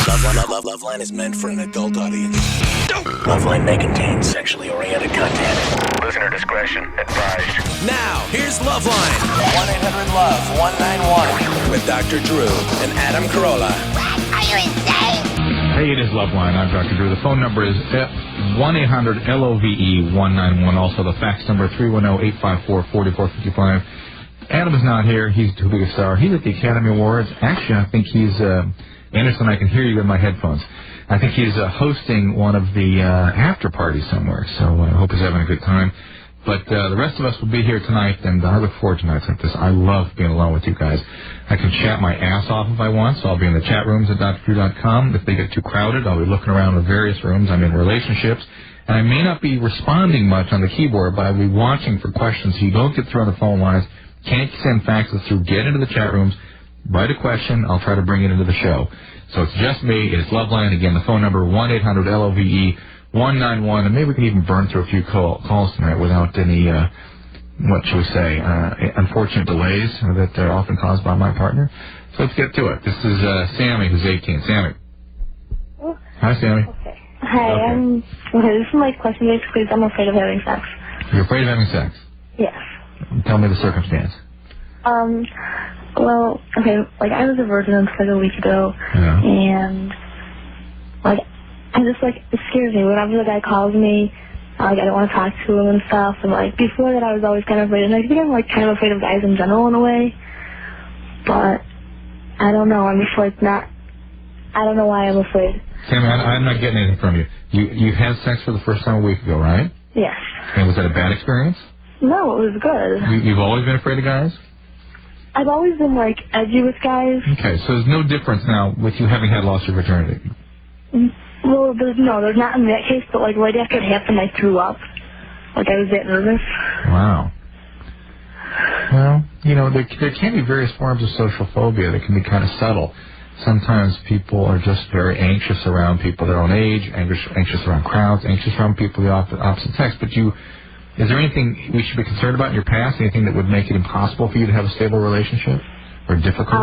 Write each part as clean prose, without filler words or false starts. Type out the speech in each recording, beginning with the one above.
LoveLine is meant for an adult audience. LoveLine may contain sexually oriented content. Listener discretion advised. Now, here's LoveLine. 1-800-LOVE-191. With Dr. Drew and Adam Carolla. Are you insane? Hey, it is LoveLine. I'm Dr. Drew. The phone number is 1-800-LOVE-191. Also, the fax number 310-854-4455. Adam is not here. He's too big a star. He's at the Academy Awards. Actually, I think he's... Anderson, I can hear you in my headphones. I think he's hosting one of the after parties somewhere, so I hope he's having a good time. But the rest of us will be here tonight, and I look forward to nights like this. I love being alone with you guys. I can chat my ass off if I want, so I'll be in the chat rooms at drdrew.com. If they get too crowded, I'll be looking around the various rooms. I'm in relationships, and I may not be responding much on the keyboard, but I'll be watching for questions so you don't get through on the phone lines. Can't send faxes through. Get into the chat rooms. Write a question. I'll try to bring it into the show. So it's just me. It's LoveLine. Again, the phone number, 1-800-LOVE-191. And maybe we can even burn through a few calls tonight without any, what shall we say, unfortunate delays that are often caused by my partner. So let's get to it. This is Sammy, who's 18. Sammy. Oh. Hi, Sammy. Okay. Hi, okay, this is my question basically is I'm afraid of having sex. You're afraid of having sex? Yes. Tell me the circumstance. Well, okay, like, I was a virgin until like a week ago, and, like, I'm just, like, it scares me. Whenever the guy calls me, like, I don't want to talk to him and stuff, and, like, before that I was always kind of afraid, and I think I'm, like, kind of afraid of guys in general in a way, but I don't know, I'm just, like, not, I don't know why I'm afraid. Sammy, I'm not getting anything from you. You had sex for the first time a week ago, right? Yes. And was that a bad experience? No, it was good. You've always been afraid of guys? I've always been, like, edgy with guys. Okay, so there's no difference now with you having had lost your virginity. Well, there's not in that case, but, like, right after it happened, I threw up. Like, I was that nervous. Wow. Well, you know, there can be various forms of social phobia that can be kind of subtle. Sometimes people are just very anxious around people their own age, anxious around crowds, anxious around people of the opposite sex, but is there anything we should be concerned about in your past? Anything that would make it impossible for you to have a stable relationship? Or difficult?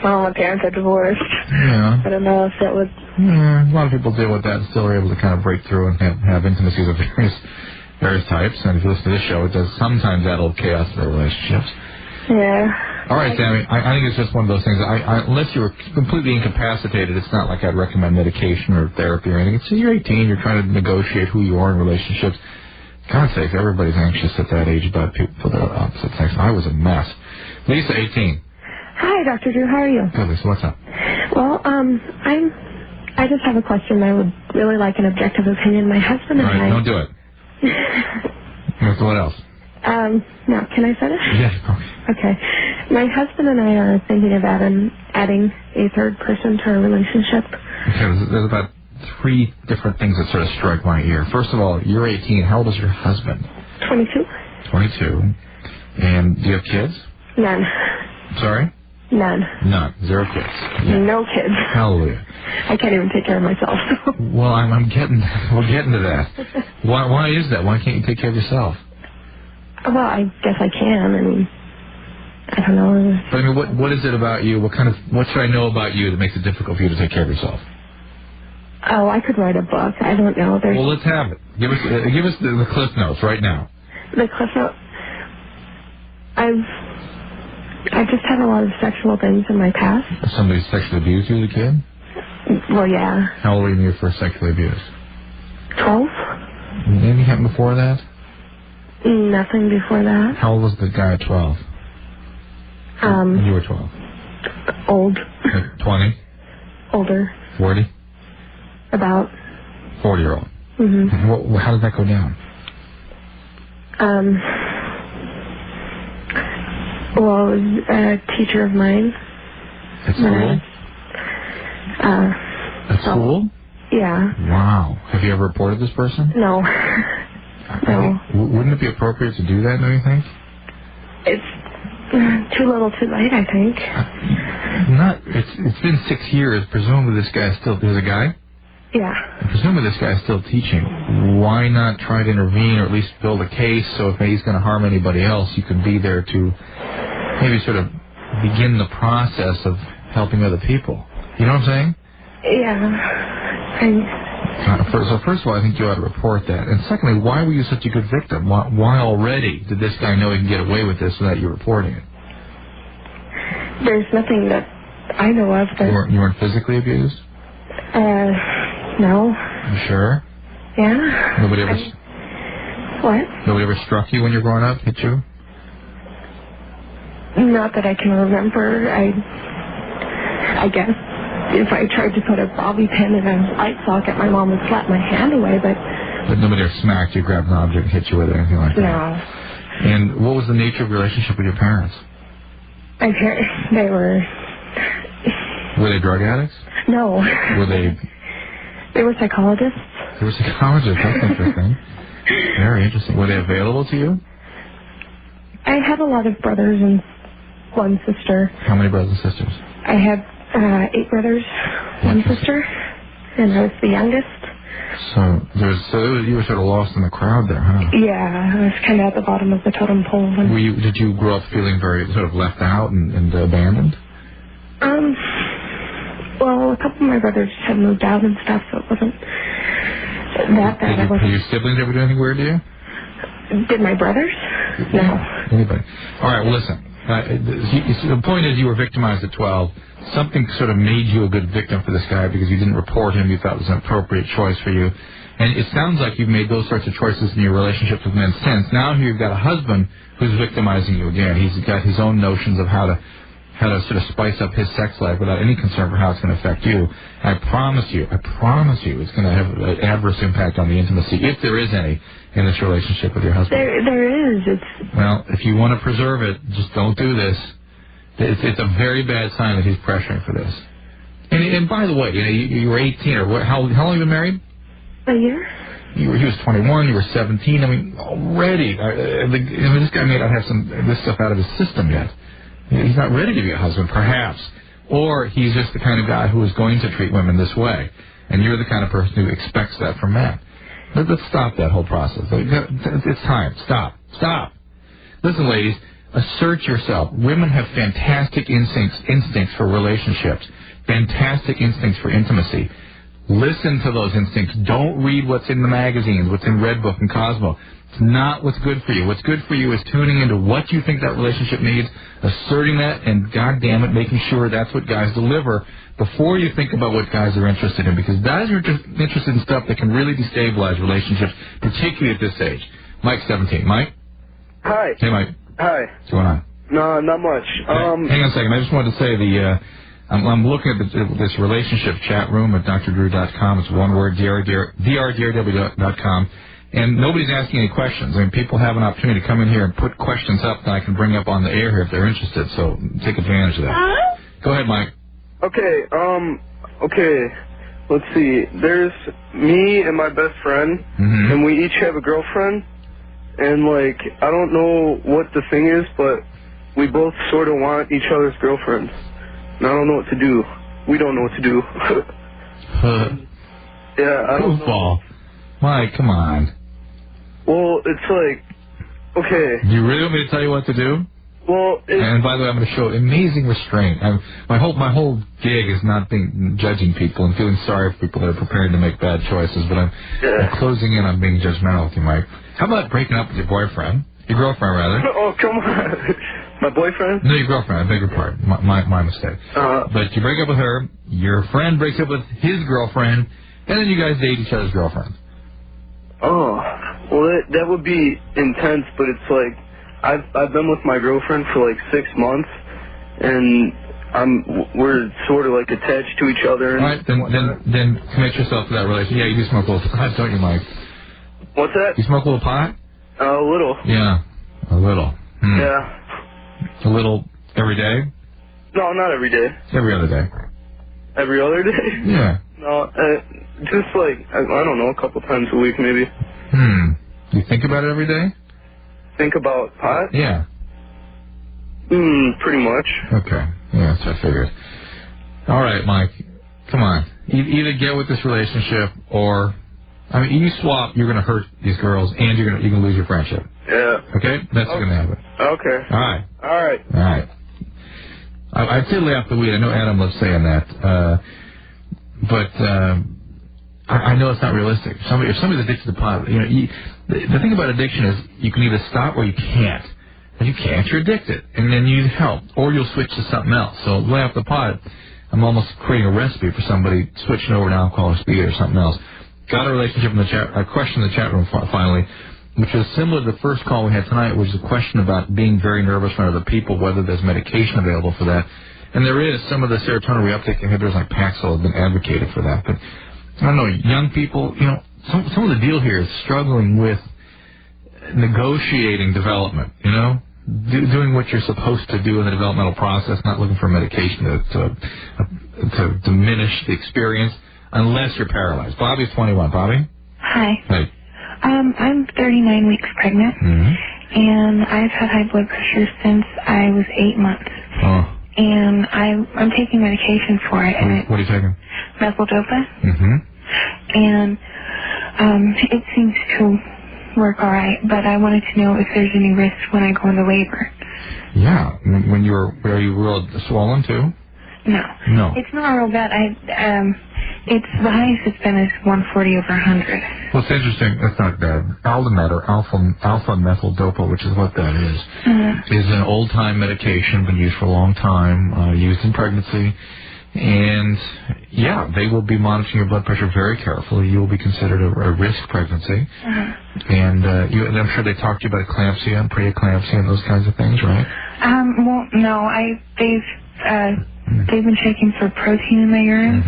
Well, my parents are divorced. Yeah. I don't know if that would... Yeah, a lot of people deal with that and still are able to kind of break through and have intimacies of various types. And if you listen to this show, it does sometimes add a little chaos to their relationships. Yeah. All right, Sammy, I think it's just one of those things. Unless you were completely incapacitated, it's not like I'd recommend medication or therapy or anything. So you're 18, you're trying to negotiate who you are in relationships. God's sake, everybody's anxious at that age about people that are opposite sex. I was a mess. Lisa, 18. Hi, Dr. Drew. How are you? Good, Lisa. What's up? Well, I just have a question. I would really like an objective opinion. My husband and All right, don't do it. What else? No, can I say it? Yes. Okay. My husband and I are thinking of adding a third person to our relationship. Okay, there's about 3 different things that sort of strike my ear. First of all, you're 18. How old is your husband? 22. 22. And do you have kids? None. Sorry? None. None. 0 kids. Yeah. No kids. Hallelujah. I can't even take care of myself. Well, we're getting to that. Why is that? Why can't you take care of yourself? Well, I guess I can. I mean, I don't know. But I mean, what is it about you? What should I know about you that makes it difficult for you to take care of yourself? Oh, I could write a book. I don't know. Well, let's have it. Give us the Cliff Notes right now. The Cliff Notes. I've just had a lot of sexual things in my past. Somebody sexually abused you as a kid? Well, yeah. How old were you when you were first sexually abused? 12. Anything happened before that? Nothing before that. How old was the guy at 12? When you were 12? Old. Like 20? Older. 40? About. 40-year-old. Mm-hmm. How did that go down? Well, it was a teacher of mine. At school? At school? Yeah. Wow. Have you ever reported this person? No. No. Wouldn't it be appropriate to do that, don't you think? It's too little too late, I think. It's been 6 years. Presumably this guy is still... There's a guy? Yeah. Presumably this guy is still teaching. Why not try to intervene or at least build a case so if he's going to harm anybody else, you can be there to maybe sort of begin the process of helping other people. You know what I'm saying? Yeah. So first of all, I think you ought to report that. And secondly, why were you such a good victim? Why already did this guy know he can get away with this without you reporting it? There's nothing that I know of that... You weren't physically abused? No. You sure? Yeah. Nobody ever... What? Nobody ever struck you when you were growing up? Hit you? Not that I can remember. I guess if I tried to put a bobby pin in a light socket, my mom would slap my hand away, but nobody ever smacked you, grabbed an object, and hit you with it, or anything like that? No. And what was the nature of your relationship with your parents? My parents, they were... Were they drug addicts? No. Were they... They were psychologists. They were psychologists. That's interesting. Very interesting. Were they available to you? I had a lot of brothers and one sister. How many brothers and sisters? I had 8 brothers, one sister, and I was the youngest. So you were sort of lost in the crowd there, huh? Yeah, I was kind of at the bottom of the totem pole. Did you grow up feeling very sort of left out and abandoned? Well, a couple of my brothers had moved out and stuff, so it wasn't that bad. Did your siblings ever do anything weird to you? Did my brothers? No. Anybody? All right, well, listen. The point is you were victimized at 12. Something sort of made you a good victim for this guy because you didn't report him. You thought it was an appropriate choice for you. And it sounds like you've made those sorts of choices in your relationships with men since. Now here you've got a husband who's victimizing you again. He's got his own notions of how to sort of spice up his sex life without any concern for how it's going to affect you. I promise you, it's going to have an adverse impact on the intimacy, if there is any, in this relationship with your husband. There is. Well, if you want to preserve it, just don't do this. It's a very bad sign that he's pressuring for this. And by the way, you were 18, or how long have you been married? A year. He was 21, you were 17. I mean, already, this guy may not have this stuff out of his system yet. He's not ready to be a husband, perhaps. Or he's just the kind of guy who is going to treat women this way. And you're the kind of person who expects that from men. Let's stop that whole process. It's time. Stop. Listen, ladies, assert yourself. Women have fantastic instincts for relationships, fantastic instincts for intimacy. Listen to those instincts. Don't read what's in the magazines, what's in Red Book and Cosmo. It's not what's good for you. What's good for you is tuning into what you think that relationship needs, asserting that, and goddamn it, making sure that's what guys deliver before you think about what guys are interested in. Because guys are interested in stuff that can really destabilize relationships, particularly at this age. Mike's 17. Mike? Hi. Hey, Mike. Hi. What's going on? No, not much. Hang on a second. I just wanted to say I'm looking at this relationship chat room at drdrew.com. It's one word, drdrw.com. And nobody's asking any questions. I mean, people have an opportunity to come in here and put questions up that I can bring up on the air here if they're interested. So take advantage of that. Go ahead, Mike. Okay. Let's see. There's me and my best friend, and we each have a girlfriend. And, I don't know what the thing is, but we both sort of want each other's girlfriends. And I don't know what to do. We don't know what to do. Yeah, I don't know. Mike, come on. Well, it's okay. Do you really want me to tell you what to do? Well, and by the way, I'm going to show amazing restraint. My whole gig is not judging people and feeling sorry for people that are preparing to make bad choices, but I'm closing in on being judgmental with you, Mike. How about breaking up with your boyfriend? Your girlfriend, rather. Oh, come on. My boyfriend? No, your girlfriend. I beg your pardon. My mistake. But you break up with her, your friend breaks up with his girlfriend, and then you guys date each other's girlfriends. Oh, well, that would be intense, but it's I've been with my girlfriend for 6 months, and we're sort of attached to each other. All right, then commit yourself to that relationship. Yeah, you do smoke a little pot, don't you, Mike? What's that? You smoke a little pot? A little. Yeah, a little. Yeah. A little every day? No, not every day. Every other day. Every other day? Yeah. No, just I don't know, a couple times a week maybe. You think about it every day? Think about pot? Yeah. Pretty much. Okay. Yeah, that's what I figured. All right, Mike. Come on. Either get with this relationship or... you swap, you're going to hurt these girls, and you're going to lose your friendship. Yeah. Okay? That's going to happen. Okay. All right. All right. All right. I did lay off the weed. I know Adam loves saying that. But I know it's not realistic. If somebody's addicted to pot, the thing about addiction is you can either stop or you can't. If you can't, you're addicted, and then you need help, or you'll switch to something else. So lay off the pot. I'm almost creating a recipe for somebody switching over to alcohol or speed or something else. Got a relationship in the chat, a question in the chat room finally, which is similar to the first call we had tonight, which is a question about being very nervous around other people, whether there's medication available for that. And there is. Some of the serotonin reuptake inhibitors like Paxil have been advocated for that. But I don't know, young people, some of the deal here is struggling with negotiating development, doing what you're supposed to do in the developmental process, not looking for medication to diminish the experience unless you're paralyzed. Bobby's 21. Bobby? Hi. Hey. I'm 39 weeks pregnant, and I've had high blood pressure since I was 8 months. Oh. And I'm taking medication for it. And what are you taking? Methyl-dopa. Mm-hmm. And it seems to work all right, but I wanted to know if there's any risk when I go into labor. Yeah. Are you real swollen too? No. It's not real bad. It's the highest it's been is 140 over 100. Well, it's interesting. That's not bad. Aldamet or alpha methyl-dopa, which is what that is, is an old-time medication, been used for a long time, used in pregnancy. And, yeah, they will be monitoring your blood pressure very carefully. You will be considered a risk pregnancy. And I'm sure they talked to you about eclampsia and preeclampsia and those kinds of things, right? Well, no. They've been checking for protein in my urine,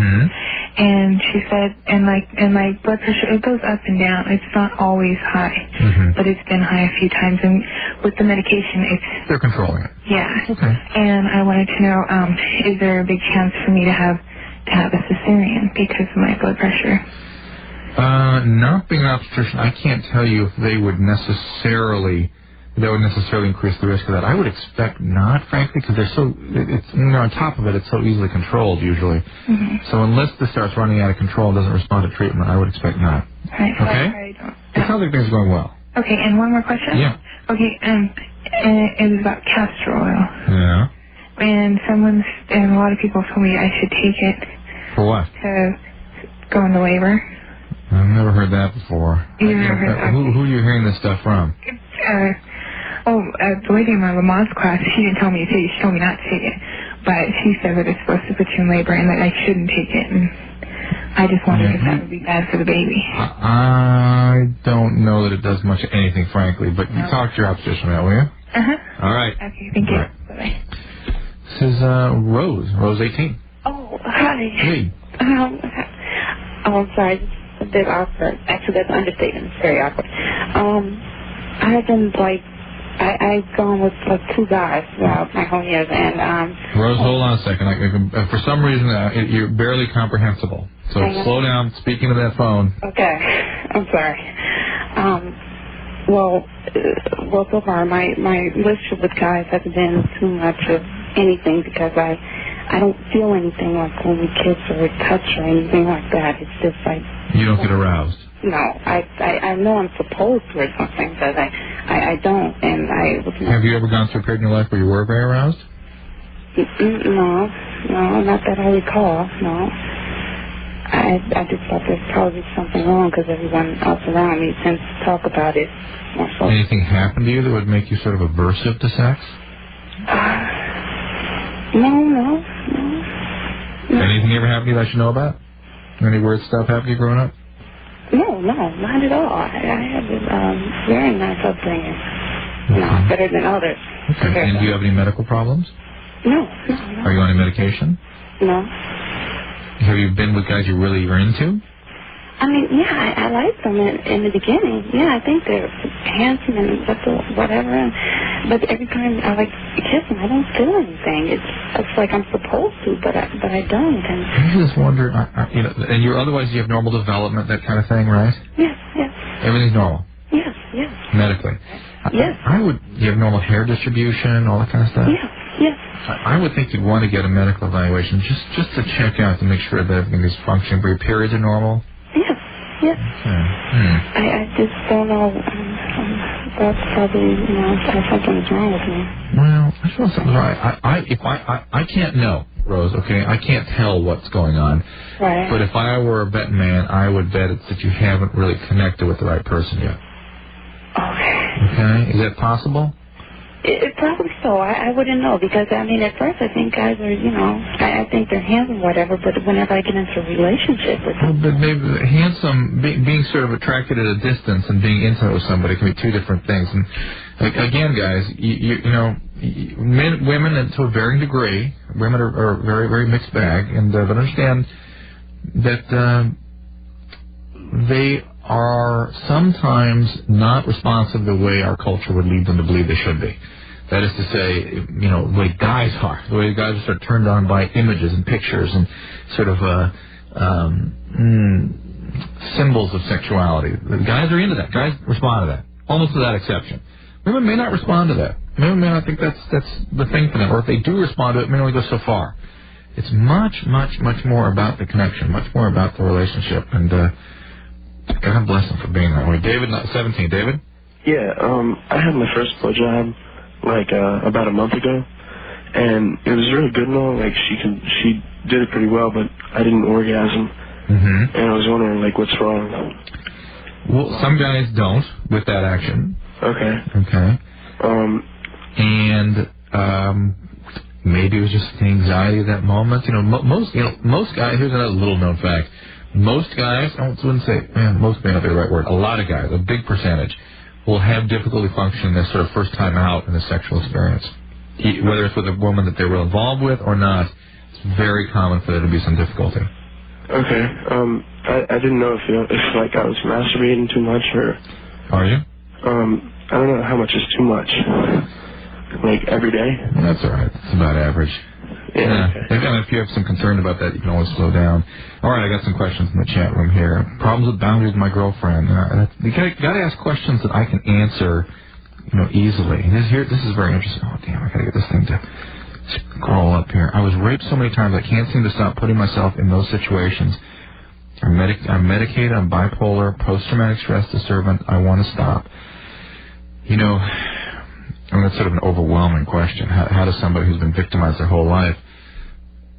and she said, and my blood pressure, it goes up and down. It's not always high, but it's been high a few times. And with the medication, they're controlling it. Yeah. Okay. And I wanted to know, is there a big chance for me to have a cesarean because of my blood pressure? Not being an obstetrician, I can't tell you if they would necessarily increase the risk of that. I would expect not, frankly, because on top of it, it's so easily controlled usually. So unless this starts running out of control and doesn't respond to treatment, I would expect not. Right. Okay? It sounds like things are going well. Okay, and one more question? Yeah. Okay, it was about castor oil. Yeah. And a lot of people told me I should take it. For what? To go into labor. I've never heard that before. You've never heard that? Who are you hearing this stuff from? The lady in my Lamaze class, she didn't tell me to take it. She told me not to take it. But she said that it's supposed to put you in labor and that I shouldn't take it. And I just wondered if that would be bad for the baby. I don't know that it does much of anything, frankly. But you talk to your obstetrician about it, will you? All right. Okay, thank you. Right. Bye-bye. This is Rose 18. Oh, hi. Hey. I'm sorry. It's a bit awkward. Actually, that's an understatement. It's very awkward. I've been, I've gone with, two guys throughout my whole years, and, Rose, hold on a second. For some reason, you're barely comprehensible. So slow down, speaking to that phone. Okay. I'm sorry. Well, so far, my relationship with guys hasn't been too much of anything because I don't feel anything like when we kiss or touch or anything like that. It's just like... You don't get aroused? No. I know I'm supposed to or something, but I don't, and I... Have you ever gone through a period in your life where you were very aroused? No, not that I recall, no. I just thought there's probably something wrong because everyone else around me tends to talk about it more so. Anything happen to you that would make you sort of aversive to sex? No. Anything ever happened to you that I should know about? Any weird stuff happened to you growing up? No, not at all. I had a very nice upbringing. No, better than others. Okay. And do you have any medical problems? No. Are you on any medication? No. Have you been with guys you really are into? I mean, yeah, I liked them in the beginning. Yeah, I think they're handsome and whatever. But every time I kiss them, I don't feel anything. It's like I'm supposed to, but I don't. And I just wonder, and otherwise you have normal development, that kind of thing, right? Yes. Everything's normal. Yes. Medically. Yes. You have normal hair distribution, all that kind of stuff. Yes. I would think you'd want to get a medical evaluation just to check out to make sure that everything is functioning. But your periods are normal. Yes. Okay. I just don't know. That's probably, something's wrong with me. Well, I feel something's wrong. I can't know. Rose, okay? I can't tell what's going on. Right. But if I were a betting man, I would bet it's that you haven't really connected with the right person yet. Okay? Is that possible? It probably so. I wouldn't know because, I mean, at first I think guys are, you know, I think they're handsome, whatever, but whenever I get into a relationship with them. Well, but maybe handsome, being sort of attracted at a distance and being intimate with somebody can be two different things. And again, guys, you know, men, women, and to a varying degree, women are very, very mixed bag, and but understand that they are sometimes not responsive the way our culture would lead them to believe they should be. That is to say, you know, the way guys are. The way guys are sort of turned on by images and pictures and sort of symbols of sexuality. The guys are into that. Guys respond to that, almost without exception. Women may not respond to that. Women may not think that's the thing for them. Or if they do respond to it, it may only go so far. It's much, much, much more about the connection, much more about the relationship. And God bless them for being that way. David, 17. David? Yeah, I had my first blowjob about a month ago, and it was really good and all. Like she did it pretty well, but I didn't orgasm, and I was wondering what's wrong. Well, some guys don't with that action. Okay. Maybe it was just the anxiety of that moment. You know, most guys. Here's another little known fact. Most guys, I wouldn't say, most may not be the right word, a lot of guys, a big percentage, will have difficulty functioning this sort of first time out in a sexual experience. Whether it's with a woman that they were involved with or not, it's very common for there to be some difficulty. Okay. I didn't know if I was masturbating too much or... Are you? I don't know how much is too much. Every day? That's all right. It's about average. Yeah. Okay. And if you have some concern about that, you can always slow down. All right, I got some questions in the chat room here. Problems with boundaries with my girlfriend. You got to ask questions that I can answer, easily. And this is very interesting. Oh, damn, I got to get this thing to scroll up here. I was raped so many times I can't seem to stop putting myself in those situations. I'm medicated. I'm bipolar. Post-traumatic stress disturbance. I want to stop. That's sort of an overwhelming question. How does somebody who's been victimized their whole life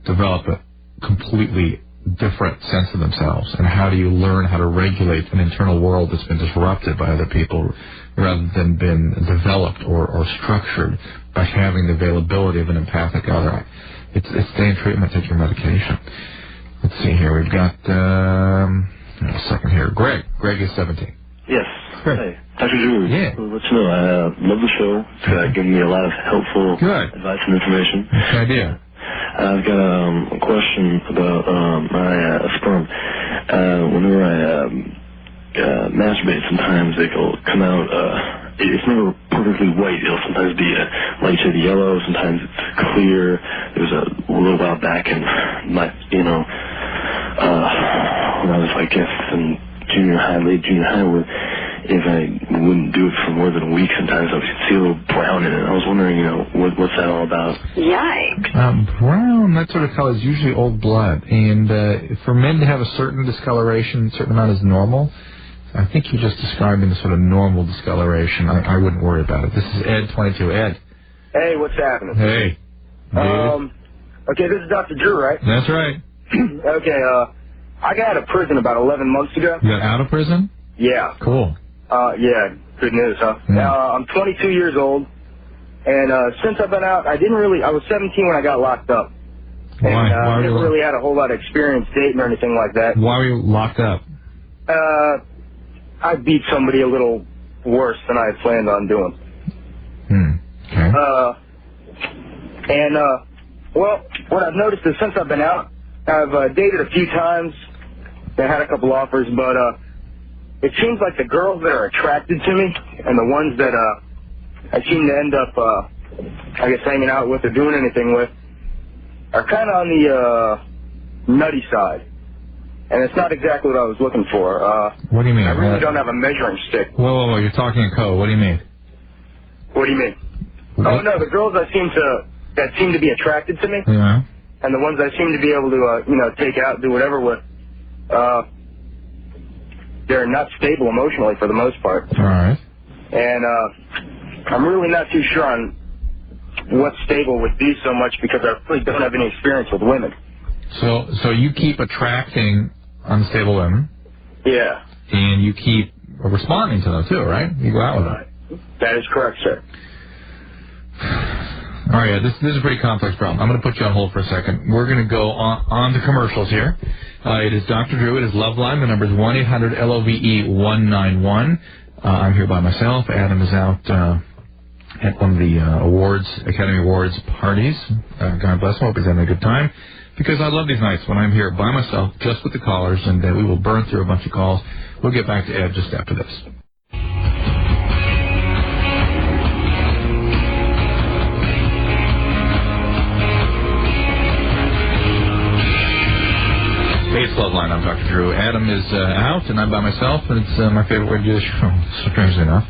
develop a completely different sense of themselves? And how do you learn how to regulate an internal world that's been disrupted by other people rather than been developed or structured by having the availability of an empathic other? It's stay in treatment, take your medication. Let's see here. We've got a second here. Greg is 17. Yes. Great. Hey, Dr. Drew. Yeah. Well, let you know, I love the show. It's given me a lot of helpful advice and information. Good idea. I've got a question about my sperm. Whenever I masturbate, sometimes it'll come out. It's never perfectly white. It'll sometimes be a light shade yellow. Sometimes it's clear. There was a little while back, and when I was, in late junior high, where if I wouldn't do it for more than a week, sometimes I would see a little brown in it. I was wondering, what's that all about? Yikes. Brown, that sort of color is usually old blood. And for men to have a certain discoloration, a certain amount is normal. I think you're just describing the sort of normal discoloration. I wouldn't worry about it. This is Ed, 22. Ed. Hey, what's happening? Hey. Okay, this is Dr. Drew, right? That's right. Okay, I got out of prison about 11 months ago. You got out of prison? Yeah. Cool. Yeah, good news, huh? Yeah. I'm 22 years old, and since I've been out, I was 17 when I got locked up. And Why? I never really had a whole lot of experience dating or anything like that. Why were you locked up? I beat somebody a little worse than I had planned on doing. Okay. Well, what I've noticed is since I've been out, I've dated a few times. I had a couple offers, but it seems like the girls that are attracted to me and the ones that I seem to end up, hanging out with or doing anything with are kind of on the nutty side. And it's not exactly what I was looking for. What do you mean? I really don't have a measuring stick. Whoa, you're talking in code. What do you mean? What do you mean? What? Oh, no, the girls that seem to be attracted to me, Yeah. and the ones I seem to be able to, take out, do whatever with, they're not stable emotionally for the most part. All right. And I'm really not too sure on what stable would be so much because I really don't have any experience with women. So you keep attracting unstable women. Yeah. And you keep responding to them too, right? You go out with them. That is correct, sir. All right, this is a pretty complex problem. I'm going to put you on hold for a second. We're going to go on to commercials here. It is Dr. Drew. It is LoveLine. The number is 1-800-LOVE-191. I'm here by myself. Adam is out at one of the Academy Awards parties. God bless him. Hope he's having a good time. Because I love these nights when I'm here by myself, just with the callers, and we will burn through a bunch of calls. We'll get back to Ed just after this. Hey, it's LoveLine. I'm Dr. Drew. Adam is out, and I'm by myself, and it's my favorite way to do the show, strangely enough.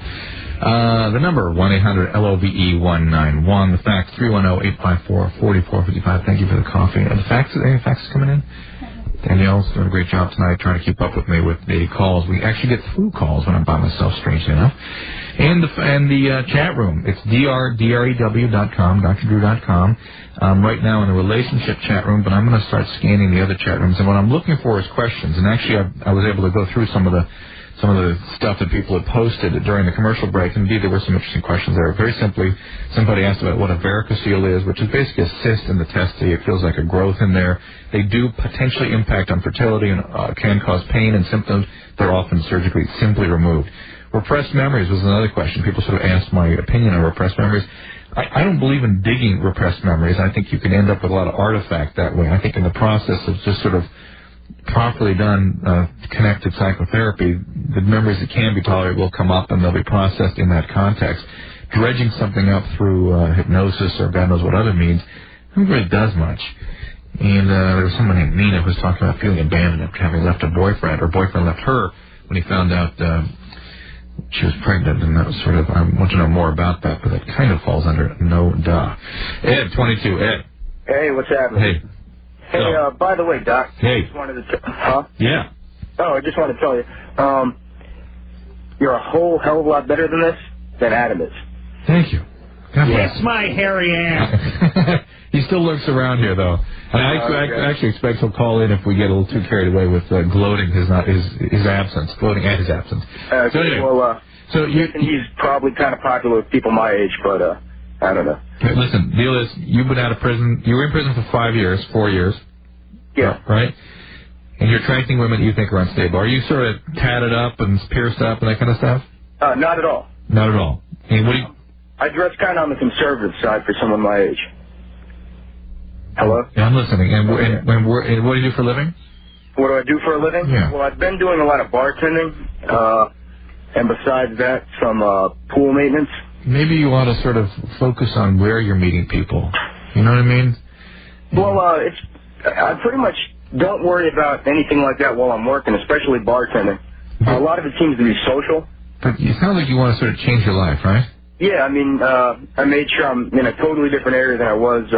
The number, 1-800-LOVE-191. The fax, 310-854-4455. Thank you for the coffee. Any faxes coming in? Danielle's doing a great job tonight trying to keep up with me with the calls. We actually get through calls when I'm by myself, strangely enough. And the chat room. It's drew.com, drdrew.com. Right now in the relationship chat room, but I'm going to start scanning the other chat rooms. And what I'm looking for is questions. And actually, I was able to go through some of the stuff that people had posted during the commercial break. Indeed, there were some interesting questions there. Very simply, somebody asked about what a varicocele is, which is basically a cyst in the testes. It feels like a growth in there. They do potentially impact on fertility and can cause pain and symptoms. They're often surgically simply removed. Repressed memories was another question. People sort of asked my opinion on repressed memories. I don't believe in digging repressed memories. I think you can end up with a lot of artifact that way. I think in the process of just sort of properly done connected psychotherapy, the memories that can be tolerated will come up and they'll be processed in that context. Dredging something up through hypnosis or God knows what other means, I don't think it really does much. And there was someone named Nina who was talking about feeling abandoned after having left a boyfriend, or boyfriend left her when he found out she was pregnant, and that was sort of, I want to know more about that, but that kind of falls under no duh. Ed, 22, Ed. Hey, what's happening? Hey. Hey, by the way, Doc. Hey. I just wanted to huh? Yeah. Oh, I just want to tell you, you're a whole hell of a lot better than this than Adam is. Thank you. Kiss my hairy ass. He still lurks around here, though. And I actually expect he'll call in if we get a little too carried away with gloating his absence, gloating at his absence. So anyway, well, he's probably kind of popular with people my age, but I don't know. Okay, listen, deal is, you've been out of prison. You were in prison for 4 years. Yeah. Right? And you're attracting women that you think are unstable. Are you sort of tatted up and pierced up and that kind of stuff? Not at all. Not at all. And what do you... I dress kind of on the conservative side for someone my age. Hello? Yeah, I'm listening. And what do you do for a living? What do I do for a living? Yeah. Well, I've been doing a lot of bartending, and besides that, some pool maintenance. Maybe you ought to sort of focus on where you're meeting people. You know what I mean? Well, I pretty much don't worry about anything like that while I'm working, especially bartending. A lot of it seems to be social. But it sounds like you want to sort of change your life, right? Yeah, I mean, I made sure I'm in a totally different area than I was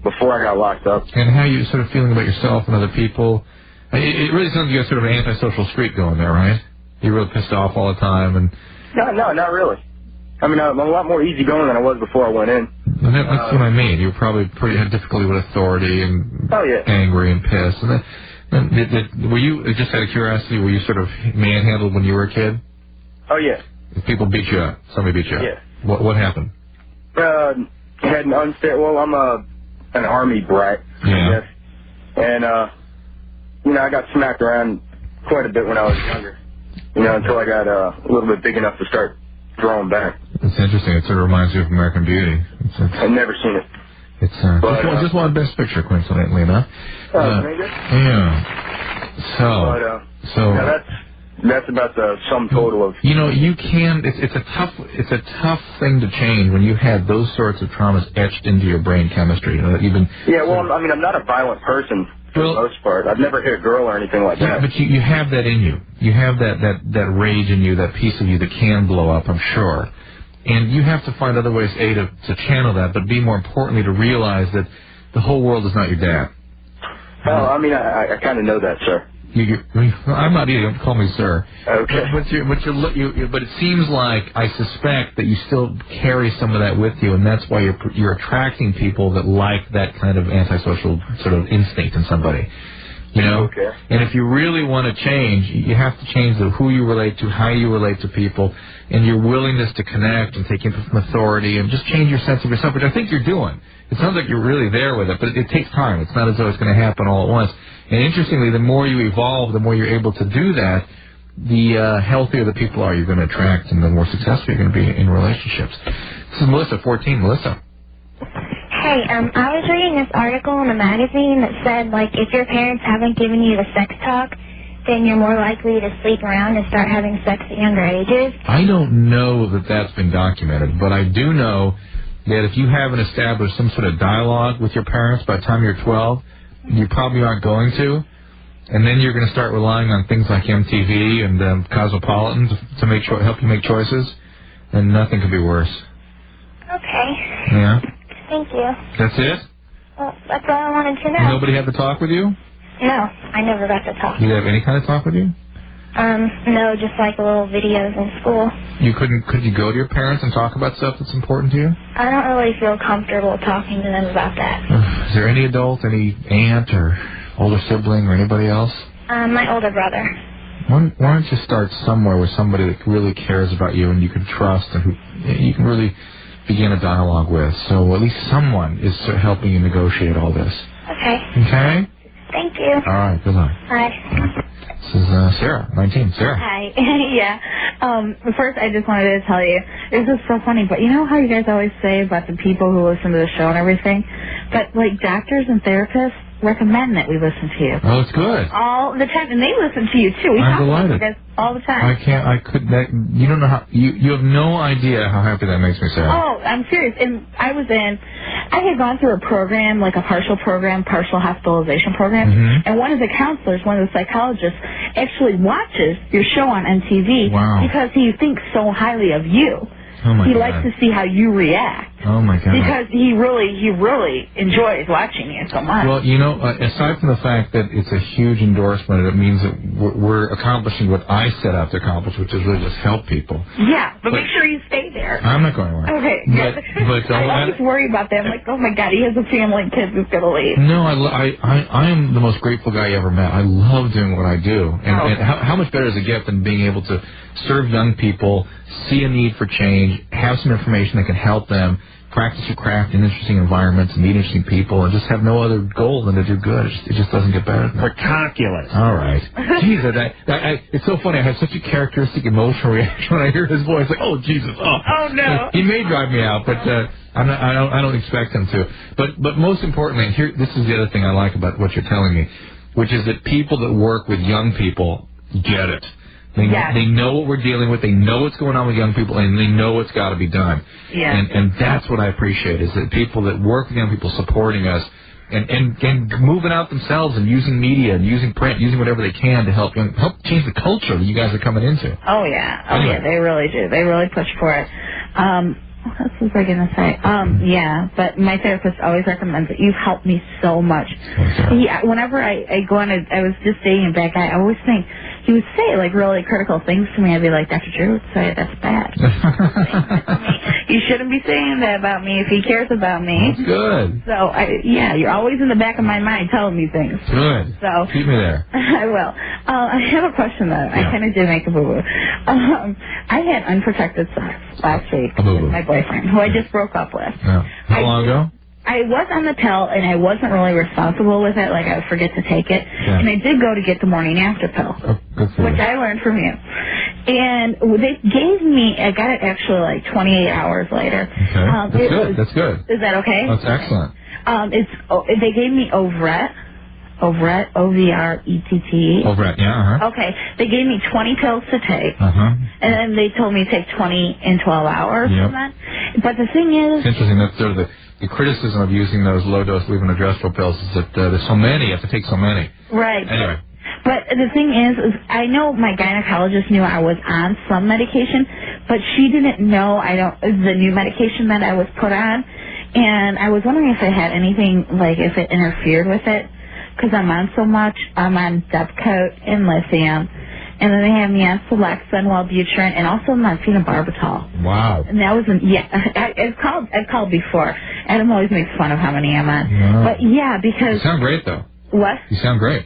before I got locked up. And how you sort of feeling about yourself and other people? It really sounds like you got sort of an antisocial streak going there, right? You're really pissed off all the time, and... No, not really. I mean, I'm a lot more easygoing than I was before I went in. That's what I mean. You were probably had difficulty with authority and angry and pissed. And then, were you, just out of curiosity, were you sort of manhandled when you were a kid? Oh, yeah. People beat you up. Somebody beat you up. Yeah. What happened? Had an unstable. Well, I'm an army brat, I guess. And I got smacked around quite a bit when I was younger. Until I got a little bit big enough to start throwing back. It's interesting. It sort of reminds you of American Beauty. I've never seen it. It's just won Best Picture, coincidentally enough. Yeah. So that's about the sum total of. You can. It's a tough thing to change when you had those sorts of traumas etched into your brain chemistry. You've been. Yeah. Well, I mean, I'm not a violent person for the most part. I've never hit a girl or anything like that. Yeah, but you have that in you. You have that rage in you, that piece of you that can blow up, I'm sure. And you have to find other ways, to channel that, but B, more importantly, to realize that the whole world is not your dad. Well, I mean, I kind of know that, sir. I'm not either. Don't call me sir. Okay. But it seems like I suspect that you still carry some of that with you, and that's why you're attracting people that like that kind of antisocial sort of instinct in somebody. You know? Okay. And if you really want to change, you have to change who you relate to, how you relate to people, and your willingness to connect and take input from authority, and just change your sense of yourself, which I think you're doing. It sounds like you're really there with it, but it takes time. It's not as though it's going to happen all at once. And interestingly, the more you evolve, the more you're able to do that, the healthier the people are you're going to attract, and the more successful you're going to be in relationships. This is Melissa, 14. Melissa. Hey, I was reading this article in a magazine that said, like, if your parents haven't given you the sex talk, then you're more likely to sleep around and start having sex at younger ages. I don't know that that's been documented, but I do know that if you haven't established some sort of dialogue with your parents by the time you're 12, you probably aren't going to, and then you're going to start relying on things like MTV and Cosmopolitan to help you make choices, and nothing could be worse. Okay. Yeah? Thank you. That's it? Well, that's all I wanted to know. Nobody had to talk with you? No, I never got to talk. Did you have any kind of talk with you? No, just like little videos in school. Could you go to your parents and talk about stuff that's important to you? I don't really feel comfortable talking to them about that. Is there any adult, any aunt or older sibling or anybody else? My older brother. Why don't you start somewhere with somebody that really cares about you and you can trust and who you can really begin a dialogue with, so at least someone is helping you negotiate all this. Okay. Okay? Thank you. All right, good luck. Bye. This is Sarah, 19. Sarah. Hi. Yeah. First, I just wanted to tell you, this is so funny, but you know how you guys always say about the people who listen to the show and everything? But, like, doctors and therapists recommend that we listen to you. Oh, it's good. All the time, and they listen to you, too. We I'm talk about delighted. you guys all the time. You don't know how, you have no idea how happy that makes me, Sarah. Oh, I'm serious. And I had gone through a program, like a partial hospitalization program, and one of the counselors, one of the psychologists, actually watches your show on MTV because he thinks so highly of you. Oh my he God. likes to see how you react. Oh my God. Because he really enjoys watching you so much. Well, you know, aside from the fact that it's a huge endorsement, it means that we're accomplishing what I set out to accomplish, which is really just help people. Yeah, but make sure you stay there. I'm not going anywhere. Okay. But I always worry about that. I'm like, oh my God, he has a family and kids who's going to leave. No, I am the most grateful guy you ever met. I love doing what I do. And how much better is a gift than being able to serve young people, see a need for change, have some information that can help them, practice your craft in interesting environments, meet interesting people, and just have no other goal than to do good. It just doesn't get better than that. Ridiculous. All right. Jesus, it's so funny. I have such a characteristic emotional reaction when I hear his voice. Like, oh, Jesus. Oh no. He may drive me out, but I don't expect him to. But most importantly, this is the other thing I like about what you're telling me, which is that people that work with young people get it. They know what we're dealing with. They know what's going on with young people, and they know what's got to be done. Yeah. And that's what I appreciate, is that people that work with young people supporting us and moving out themselves and using media and using print, using whatever they can to help change the culture that you guys are coming into. Oh, yeah. Anyway. Yeah, they really do. They really push for it. What else was I going to say? Yeah, but my therapist always recommends it. You've helped me so much. Okay. Whenever I go on I was just dating a bad guy, I always think, he would say, like, really critical things to me. I'd be like, Dr. Drew would say, that's bad. You shouldn't be saying that about me if he cares about me. That's good. So, you're always in the back of my mind telling me things. Good. So keep me there. I will. I have a question, though. Yeah. I kind of did make a boo-boo. I had unprotected sex last week with my boyfriend, who I just broke up with. Yeah. How long ago? I was on the pill, and I wasn't really responsible with it. Like, I would forget to take it. Yeah. And I did go to get the morning after pill, which I learned from you. And they gave me, I got it actually like 28 hours later. Okay. That's good. Is that okay? That's excellent. They gave me Ovret, Ovret, O-V-R-E-T-T. Ovret, yeah, Okay. They gave me 20 pills to take. And then they told me to take 20 in 12 hours from that. But the thing is... It's interesting. That's sort of the criticism of using those low-dose levonorgestrel pills is that there's so many. You have to take so many. Right. Anyway. But the thing is I know my gynecologist knew I was on some medication, but she didn't know the new medication that I was put on. And I was wondering if it had anything, like if it interfered with it. because I'm on so much. I'm on Depakote and lithium. And then they have me on Celexa and Wellbutrin, and also I'm on phenobarbital. Wow. And that was, I've called before. Adam always makes fun of how many I'm on. No. But yeah, because... You sound great, though. What? You sound great.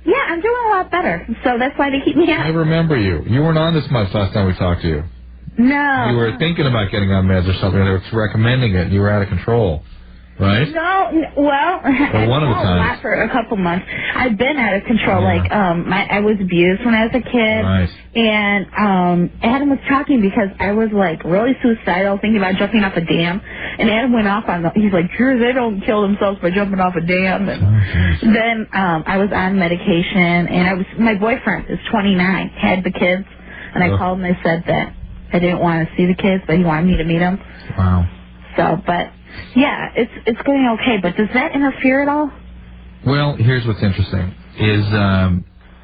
Yeah, I'm doing a lot better. So that's why they keep me on. I remember you. You weren't on this much last time we talked to you. No. You were thinking about getting on meds or something. They were recommending it. You were out of control, right? No, well, one of the times. A lot for a couple months. I've been out of control. Like, I was abused when I was a kid. Nice. And Adam was talking because I was like really suicidal, thinking about jumping off a dam. And Adam went off on he's like, sure, they don't kill themselves by jumping off a dam. And then I was on medication, and my boyfriend is 29, had the kids, and I called and I said that I didn't want to see the kids, but he wanted me to meet them. Wow. So, but yeah, it's going okay. But does that interfere at all? Well, here's what's interesting: is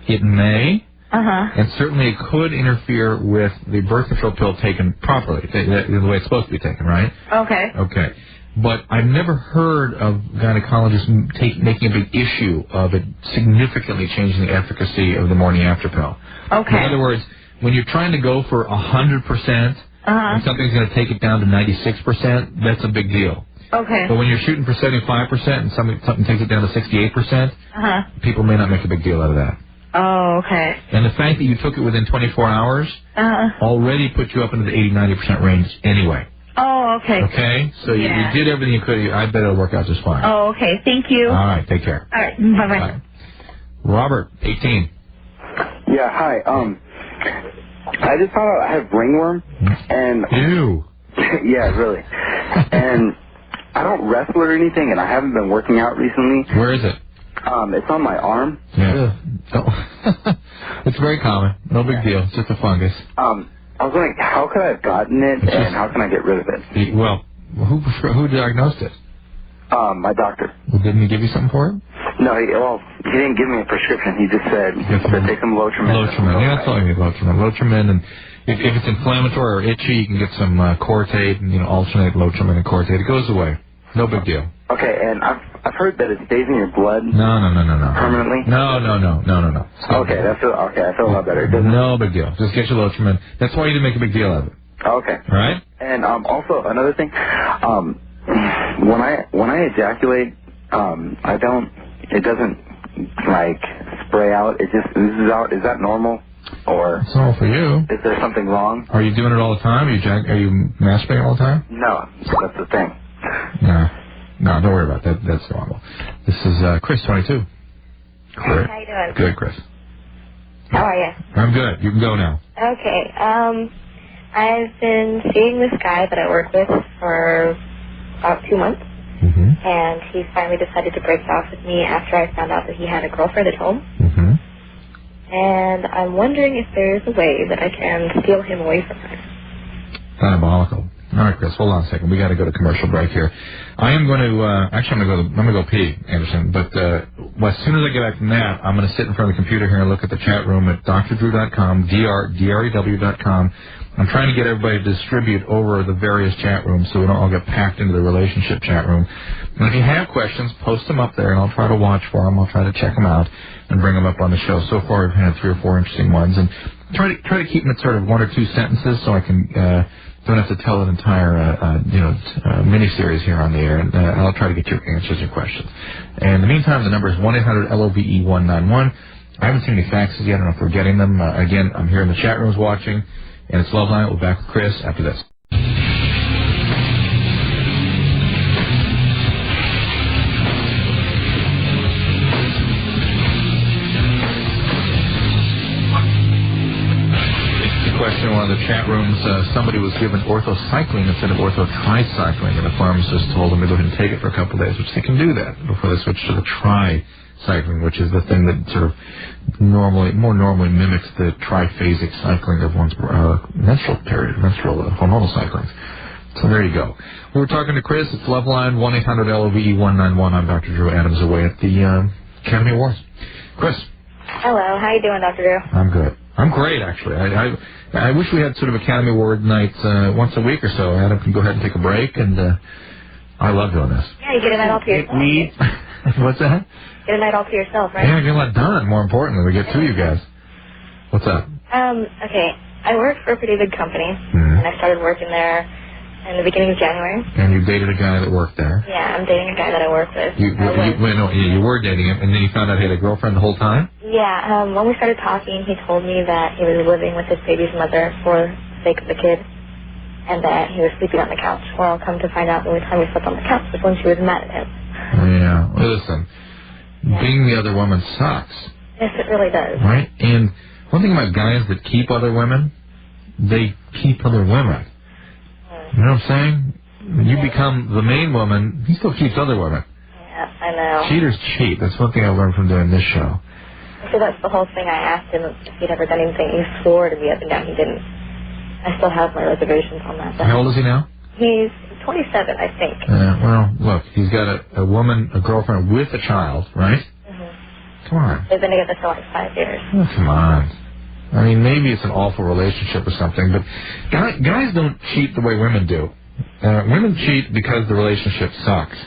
it may, and certainly it could interfere with the birth control pill taken properly, the way it's supposed to be taken, right? Okay. Okay. But I've never heard of gynecologists making a big issue of it significantly changing the efficacy of the morning after pill. Okay. In other words, when you're trying to go for 100% and something's going to take it down to 96%, that's a big deal. Okay. But when you're shooting for 75% and something takes it down to 68%, people may not make a big deal out of that. Oh, okay. And the fact that you took it within 24 hours already put you up into the 80-90% range anyway. Oh, okay. Okay? So you did everything you could. I bet it'll work out just fine. Oh, okay. Thank you. All right. Take care. All right. Bye-bye. Bye. Robert, 18. Yeah, hi. I just found out I have ringworm, and... Ew. Yeah, really. And I don't wrestle or anything, and I haven't been working out recently. Where is it? It's on my arm. Yeah. It's very common. No big deal. It's just a fungus. I was wondering, how could I have gotten it, and how can I get rid of it? Well, who diagnosed it? My doctor. Well, didn't he give you something for it? No, he didn't give me a prescription. He just said to take some Lotrimin. Yeah, that's all you need, Lotrimin. Lotrimin, and if it's inflammatory or itchy, you can get some Cortate and alternate Lotrimin and Cortate. It goes away. No big deal. Okay, and I've heard that it stays in your blood. No. Permanently? No. Okay, I feel a lot better. No big deal. Just get your Lotrimin. That's why you didn't make a big deal of it. Okay. All right? And also another thing, when I ejaculate, it doesn't like spray out. It just oozes out. Is that normal? Or it's normal for you. Is there something wrong? Are you doing it all the time? Are you masturbating all the time? No, that's the thing. No, don't worry about that. That's normal. This is Chris, 22. Hey, how you doing? Good, Chris. How are you? I'm good. You can go now. Okay. I've been seeing this guy that I work with for about 2 months. And he finally decided to break it off with me after I found out that he had a girlfriend at home. And I'm wondering if there's a way that I can steal him away from her. Diabolical. All right, Chris, hold on a second. We got to go to commercial break here. I am going to, actually, I'm going to go pee, Anderson. But as soon as I get back from that, I'm going to sit in front of the computer here and look at the chat room at drdrew.com, drew.com. I'm trying to get everybody to distribute over the various chat rooms so we don't all get packed into the relationship chat room. And if you have questions, post them up there, and I'll try to watch for them. I'll try to check them out and bring them up on the show. So far, we've had 3 or 4 interesting ones. And try to keep them at sort of 1 or 2 sentences so I can don't have to tell an entire mini-series here on the air. And I'll try to get your answers and questions. And in the meantime, the number is 1-800-LOVE-191. I haven't seen any faxes yet. I don't know if we're getting them. Again, I'm here in the chat rooms watching. And it's LoveLine. We'll be back with Chris after this. Question in one of the chat rooms, somebody was given orthocycline instead of orthotricycline, and the pharmacist told them to go ahead and take it for a couple of days, which they can do that before they switch to the tricycline, which is the thing that sort of more normally mimics the triphasic cycling of one's menstrual hormonal cyclings. So there you go. We were talking to Chris. It's LoveLine, 1-800-LOVE-191. I'm Dr. Drew Adams away at the Academy Awards. Chris. Hello. How you doing, Dr. Drew? I'm good. I'm great, actually. I wish we had sort of Academy Award nights once a week or so. Adam can go ahead and take a break, and I love doing this. Yeah, you get a night all to yourself. What's that? Get a night all to yourself, right? Yeah, get a lot done. More importantly, we get to you guys. What's up? Okay. I work for a pretty big company, and I started working there in the beginning of January. And you dated a guy that worked there? Yeah, I'm dating a guy that I work with. You were dating him, and then you found out he had a girlfriend the whole time? Yeah, when we started talking, he told me that he was living with his baby's mother for the sake of the kid, and that he was sleeping on the couch. Well, come to find out, the only time he slept on the couch was when she was mad at him. Yeah, well, listen, being the other woman sucks. Yes, it really does. Right? And one thing about guys that keep other women, they keep other women. You know what I'm saying? When you become the main woman, he still keeps other women. Yeah, I know. Cheaters cheat. That's one thing I learned from doing this show. So that's the whole thing. I asked him if he'd ever done anything. He swore to me up and down he didn't. I still have my reservations on that. How old is he now? He's 27, I think. Well, look, he's got a woman, a girlfriend with a child, right? Come on. They've been together for like 5 years. Oh, come on. I mean, maybe it's an awful relationship or something, but guys don't cheat the way women do. Women cheat because the relationship sucks.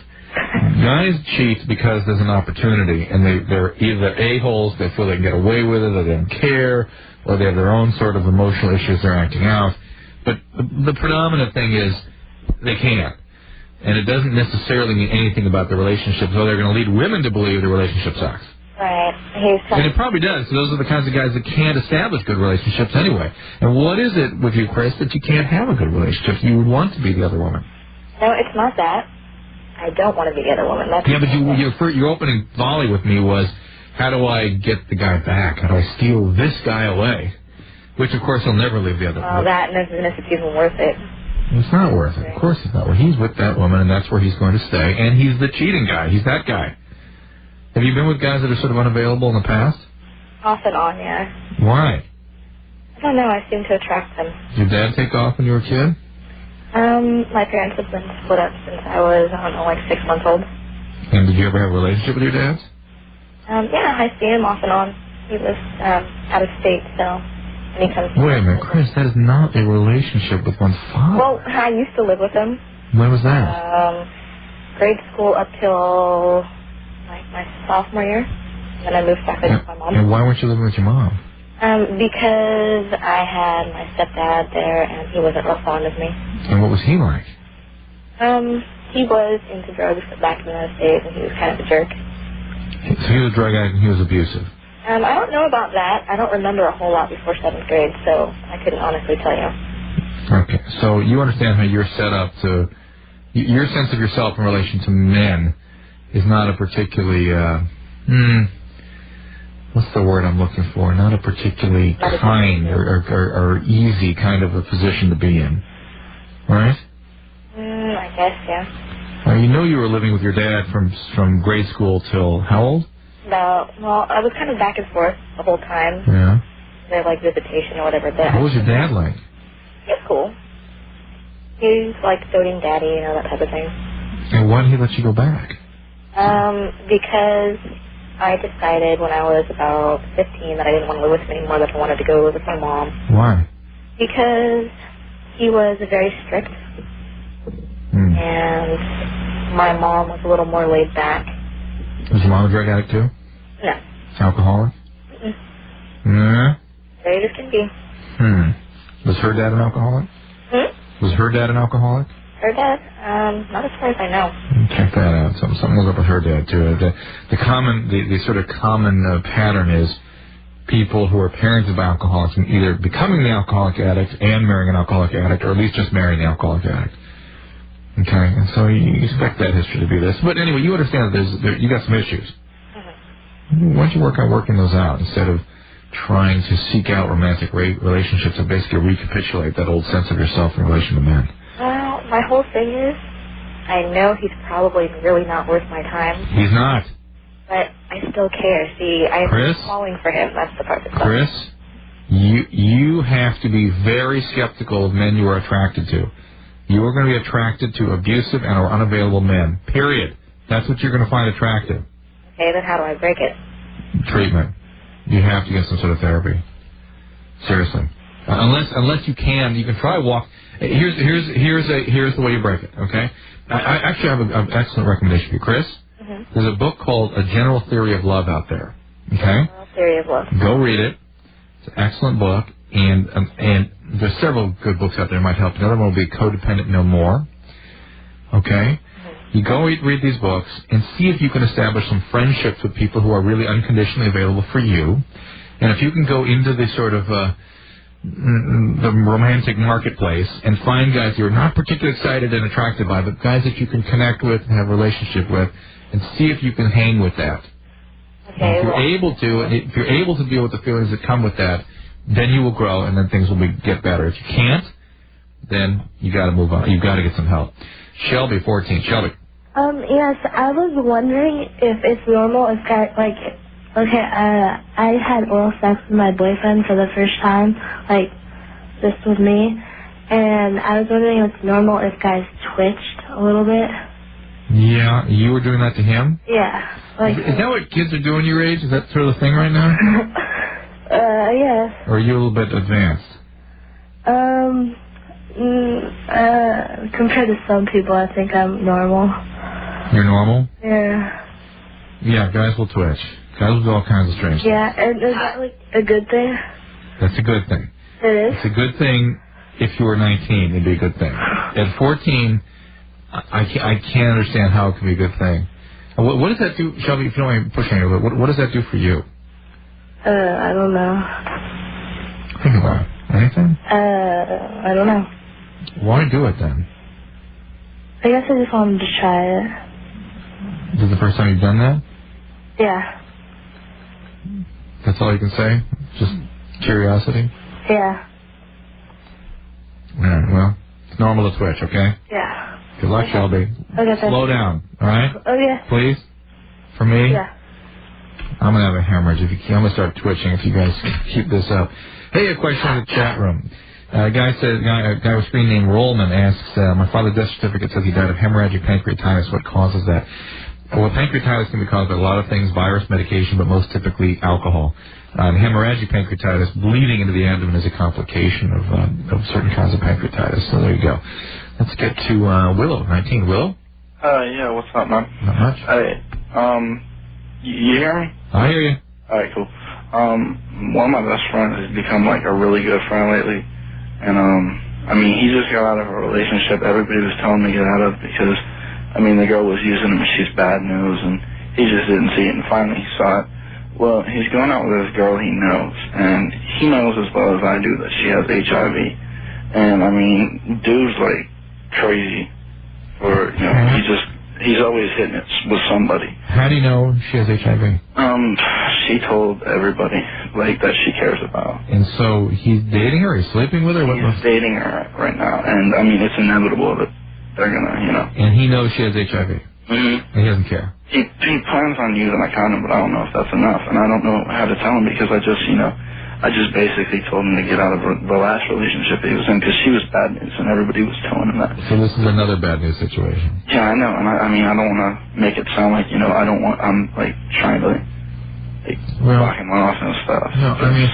Guys cheat because there's an opportunity, and they're either a-holes, they feel they can get away with it, or they don't care, or they have their own sort of emotional issues they're acting out. But the predominant thing is they can't. And it doesn't necessarily mean anything about the relationship, so they're going to lead women to believe the relationship sucks. Right. And it probably does. So those are the kinds of guys that can't establish good relationships anyway. And what is it with you, Chris, that you can't have a good relationship? You would want to be the other woman. No, it's not that. I don't want to be the other woman. That's yeah, but your opening volley with me was, how do I get the guy back? How do I steal this guy away? Which, of course, he'll never leave the other woman. Oh, that, and if it's even worth it. It's not worth it. Of course it's not. Well, he's with that woman, and that's where he's going to stay. And he's the cheating guy. He's that guy. Have you been with guys that are sort of unavailable in the past? Off and on, yeah. Why? I don't know. I seem to attract them. Did your dad take off when you were a kid? My parents have been split up since I was, I don't know, like 6 months old. And did you ever have a relationship with your dad? Yeah, I see him off and on. He lives out of state, so when he comes. Wait a minute, Chris, that is not a relationship with one's father. Well, I used to live with him. When was that? Grade school up till like my sophomore year. Then I moved back with my mom. And why weren't you living with your mom? Because I had my stepdad there, and he wasn't real fond of me. And what was he like? He was into drugs back in those days, and he was kind of a jerk. So he was a drug addict and he was abusive? I don't know about that. I don't remember a whole lot before 7th grade, so I couldn't honestly tell you. Okay, so you understand how you're set up to... Your sense of yourself in relation to men is not a particularly... what's the word I'm looking for? Not a particularly kind or easy kind of a position to be in. Right? I guess, yeah. You know you were living with your dad from grade school till how old? Well, I was kind of back and forth the whole time. Yeah. They're like visitation or whatever. What was your dad like? He's cool. He's like doting daddy, you know, that type of thing. And why did he let you go back? Because I decided when I was about 15 that I didn't want to live with him anymore, that I wanted to go live with my mom. Why? Because he was very strict. And my mom was a little more laid back. Was your mom a drug addict too? No. Alcoholic? Mm-mm. Straight as can be. Was her dad an alcoholic? Was her dad an alcoholic? Her dad? Not as far as I know. Check that out. Something was up with her dad too. The sort of common pattern is people who are parents of alcoholics and either becoming the alcoholic addict and marrying an alcoholic addict, or at least just marrying the alcoholic addict. Okay, and so you expect that history to be this. But anyway, you understand that you got some issues. Why don't you work on working those out instead of trying to seek out romantic relationships that basically recapitulate that old sense of yourself in relation to men? Well, my whole thing is, I know he's probably really not worth my time. He's not. But I still care. See, I'm falling for him. That's the part that's Chris, you have to be very skeptical of men you are attracted to. You are going to be attracted to abusive and or unavailable men. Period. That's what you're going to find attractive. Okay, then how do I break it? Treatment. You have to get some sort of therapy. Seriously. Unless you can try walk. Here's the way you break it. Okay. I actually have an excellent recommendation for you, Chris. There's a book called A General Theory of Love out there. Okay? General Theory of Love. Go read it. It's an excellent book, and there's several good books out there that might help. Another one will be Codependent No More. Okay? You go read these books and see if you can establish some friendships with people who are really unconditionally available for you. And if you can go into the sort of the romantic marketplace and find guys you're not particularly excited and attracted by, but guys that you can connect with and have a relationship with, and see if you can hang with that. Okay. If you're able to deal with the feelings that come with that, then you will grow, and then things will get better. If you can't, then you got to move on. You got to get some help. Shelby, 14. Shelby. Yes, I was wondering if it's normal if guys, like, okay, I had oral sex with my boyfriend for the first time, like, this was me, and I was wondering if it's normal if guys twitched a little bit. Yeah, you were doing that to him? Yeah. Like, is that what kids are doing your age? Is that sort of the thing right now? Yes. Or are you a little bit advanced? Compared to some people, I think I'm normal. You're normal? Yeah. Yeah, guys will twitch. Guys will do all kinds of strange things. Yeah, and is that, like, a good thing? That's a good thing. It is? It's a good thing if you were 19, it'd be a good thing. At 14, I can't understand how it can be a good thing. What does that do, Shelby, if you don't mind pushing it, what does that do for you? I don't know. Think about it. Anything? I don't know. Why do it then? I guess I just wanted to try it. Is this the first time you've done that? Yeah. That's all you can say? Just curiosity? Yeah. Alright, well, it's normal to twitch, okay? Yeah. Good luck, Shelby. Okay, Slow down, alright? Okay. Please? For me? Yeah. I'm going to have a hemorrhage if you keep, I'm going to start twitching if you guys keep this up. Hey, a question in the chat room. A guy with screen name Rollman asks, my father's death certificate says he died of hemorrhagic pancreatitis. What causes that? Well, pancreatitis can be caused by a lot of things, virus, medication, but most typically alcohol. Hemorrhagic pancreatitis, bleeding into the abdomen, is a complication of certain kinds of pancreatitis. So there you go. Let's get to Willow, 19. Willow? Yeah, what's up, man? Not much. Hey, you hear me? I hear you. Alright, cool. One of my best friends has become, like, a really good friend lately. And, I mean, he just got out of a relationship everybody was telling me to get out of because, I mean, the girl was using him and she's bad news, and he just didn't see it, and finally he saw it. Well, he's going out with this girl he knows, and he knows as well as I do that she has HIV. And, I mean, dude's, like, crazy. Or, you know, he's always hitting it with somebody. How do you know she has HIV? She told everybody, like, that she cares about. And so he's dating her? He's sleeping with her? He's dating her right now, and, I mean, it's inevitable that they're gonna, you know. And he knows she has HIV? Mm-hmm. And he doesn't care? He plans on using a condom, but I don't know if that's enough, and I don't know how to tell him because I just basically told him to get out of the last relationship he was in because she was bad news, and everybody was telling him that. So this is another bad news situation. Yeah, I know, and I mean, I don't want to make it sound like, I'm, like, trying to, like, block him off and stuff. No, I mean,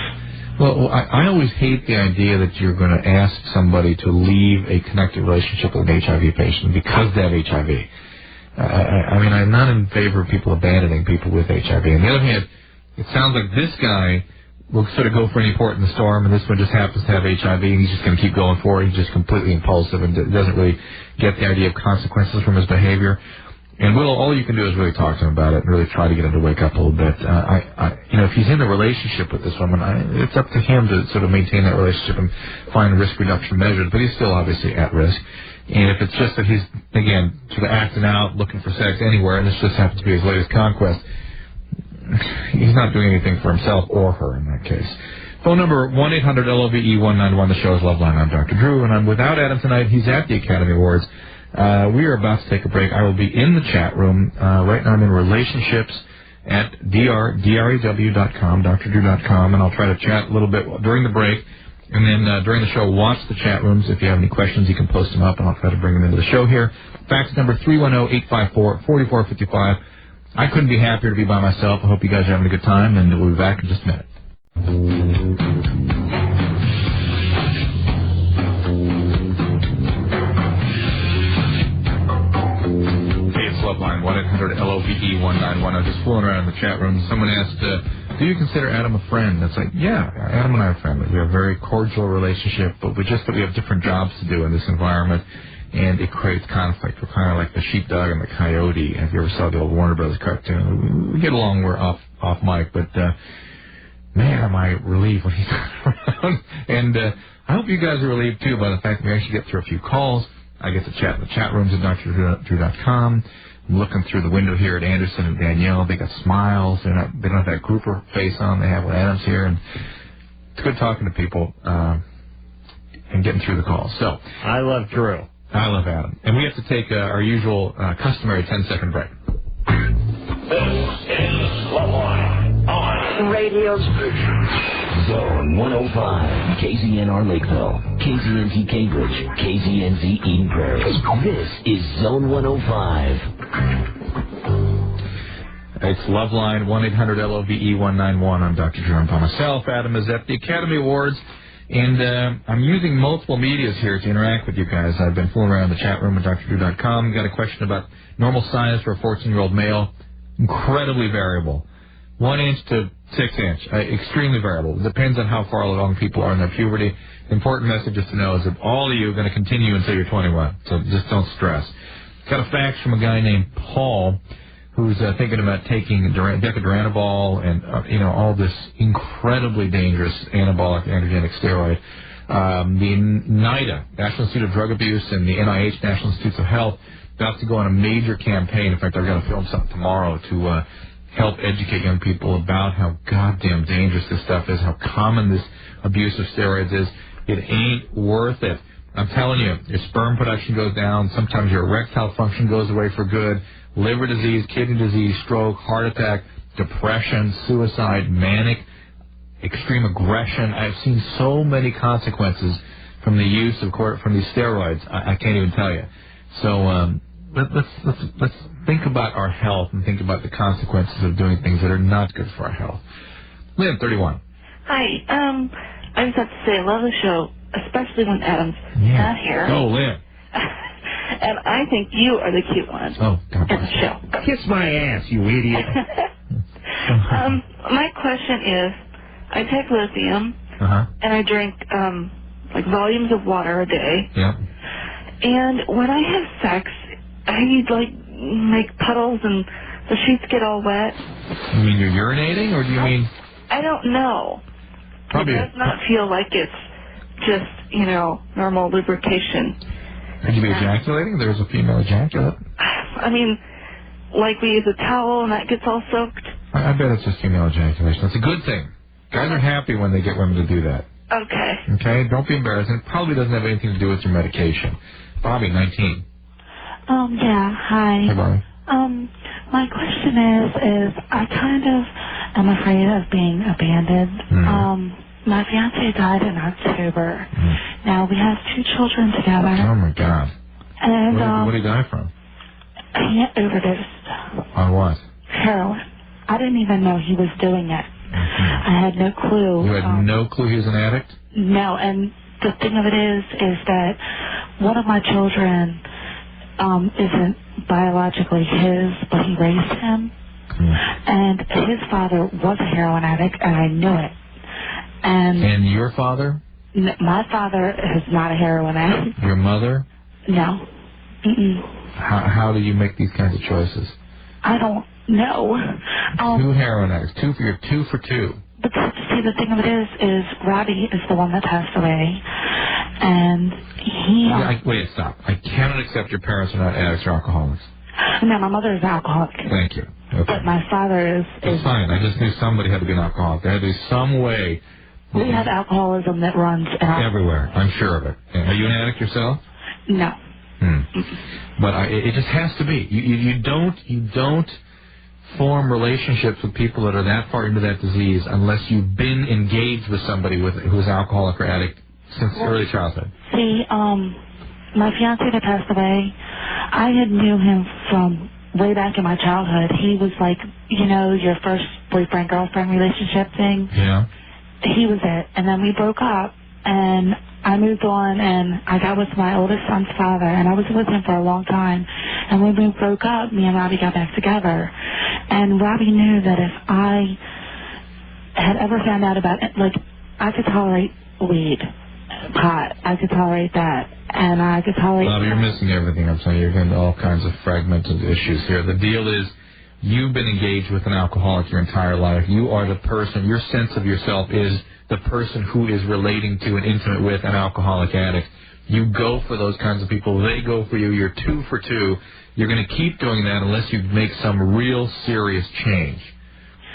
I always hate the idea that you're going to ask somebody to leave a connected relationship with an HIV patient because they have HIV. I mean, I'm not in favor of people abandoning people with HIV. On the other hand, it sounds like this guy will sort of go for any port in the storm, and this one just happens to have HIV, and he's just going to keep going for it. He's just completely impulsive and doesn't really get the idea of consequences from his behavior. And all you can do is really talk to him about it and really try to get him to wake up a little bit. If he's in a relationship with this woman, it's up to him to sort of maintain that relationship and find risk reduction measures, but he's still obviously at risk. And if it's just that he's, again, sort of acting out, looking for sex anywhere, and this just happens to be his latest conquest, he's not doing anything for himself or her in that case. Phone number 1-800-LOVE-191. The show is Loveline. I'm Dr. Drew, and I'm without Adam tonight. He's at the Academy Awards. We are about to take a break. I will be in the chat room. Right now I'm in relationships at drew.com, drdrew.com, and I'll try to chat a little bit during the break. And then during the show, watch the chat rooms. If you have any questions, you can post them up, and I'll try to bring them into the show here. Fax number 310-854-4455. I couldn't be happier to be by myself. I hope you guys are having a good time, and we'll be back in just a minute. Hey, it's Loveline 1-800-LOVE-191. I was just fooling around in the chat room. Someone asked, do you consider Adam a friend? That's like, yeah, Adam and I are friendly. We have a very cordial relationship, but we have different jobs to do in this environment, and it creates conflict. We're kind of like the sheepdog and the coyote. If you ever saw the old Warner Brothers cartoon, we get along. We're off mic, but man, am I relieved when he's not around. And I hope you guys are relieved, too, by the fact that we actually get through a few calls. I get to chat in the chat rooms at drdrew.com. I'm looking through the window here at Anderson and Danielle. They got smiles. They don't have that grouper face on they have when Adam's here. And it's good talking to people and getting through the calls. So I love Drew. I love Adam. And we have to take our usual customary 10-second break. This is LoveLine on radio station. Zone 105, KZNR Lakeville, KZNZ Cambridge, KZNZ Eden Prairie. This is Zone 105. It's LoveLine, 1-800-LOVE-191. I'm Dr. Drew. By myself. Adam is at the Academy Awards, and I'm using multiple medias here to interact with you guys. I've been fooling around in the chat room at drdrew.com. Got a question about normal size for a 14-year-old male. Incredibly variable. 1 inch to 6 inch. Extremely variable. It depends on how far along people are in their puberty. The important message is to know is that all of you are going to continue until you're 21. So just don't stress. Got a fax from a guy named Paul who's thinking about taking decaduranabol and all this incredibly dangerous anabolic androgenic steroid. The NIDA, National Institute of Drug Abuse, and the NIH, National Institutes of Health, about to go on a major campaign. In fact, they're going to film something tomorrow to help educate young people about how goddamn dangerous this stuff is, how common this abuse of steroids is. It ain't worth it. I'm telling you, your sperm production goes down. Sometimes your erectile function goes away for good. Liver disease, kidney disease, stroke, heart attack, depression, suicide, manic, extreme aggression. I've seen so many consequences from the use of from these steroids. I can't even tell you. So let's think about our health and think about the consequences of doing things that are not good for our health. Lynn, 31. Hi. I just have to say I love the show, especially when Adam's not here. Oh, Lynn. And I think you are the cute one God in the bless show. Kiss my ass, you idiot. My question is, I take lithium, and I drink volumes of water a day. Yeah. And when I have sex, I make puddles and the sheets get all wet. You mean you're urinating, or do you mean? I don't know. Probably. It does not feel like it's just, normal lubrication. Could you be ejaculating? There's a female ejaculate. I mean, we use a towel and that gets all soaked. I bet it's just female ejaculation. It's a good thing. Guys are happy when they get women to do that. Okay. Okay? Don't be embarrassed. It probably doesn't have anything to do with your medication. Bobby, 19. Yeah, hi. Hey, Bobby. My question is I kind of am afraid of being abandoned. My fiancé died in October. Now, we have 2 children together. Oh, my God. And, what did he die from? He overdosed. On what? Heroin. I didn't even know he was doing it. I had no clue. You had no clue he was an addict? No, and the thing of it is that one of my children isn't biologically his, but he raised him. And his father was a heroin addict, and I knew it. And your father? My father is not a heroin addict. Your mother? No. How do you make these kinds of choices? I don't know. 2 heroin addicts. You're 2 for 2. But see, the thing of it is Robbie is the one that passed away, and he... Wait, stop. I cannot accept your parents are not addicts or alcoholics. No, my mother is an alcoholic. Thank you. Okay. But my father is... It's fine. I just knew somebody had to be an alcoholic. There had to be some way... We have alcoholism that runs everywhere. I'm sure of it. Are you an addict yourself? No. But it just has to be. You don't form relationships with people that are that far into that disease unless you've been engaged with somebody who's alcoholic or addict since early childhood. See, my fiancé that passed away, I had knew him from way back in my childhood. He was like, your first boyfriend-girlfriend relationship thing. Yeah. He was it. And then we broke up, and I moved on, and I got with my oldest son's father, and I was with him for a long time. And when we broke up, me and Robbie got back together. And Robbie knew that if I had ever found out about it, like, I could tolerate weed, pot, I could tolerate that, and I could tolerate... Bobby, you're missing everything I'm saying. You're getting all kinds of fragmented issues here. The deal is, you've been engaged with an alcoholic your entire life. You are the person, your sense of yourself is the person who is relating to and intimate with an alcoholic addict. You go for those kinds of people. They go for you. You're 2 for 2. You're going to keep doing that unless you make some real serious change.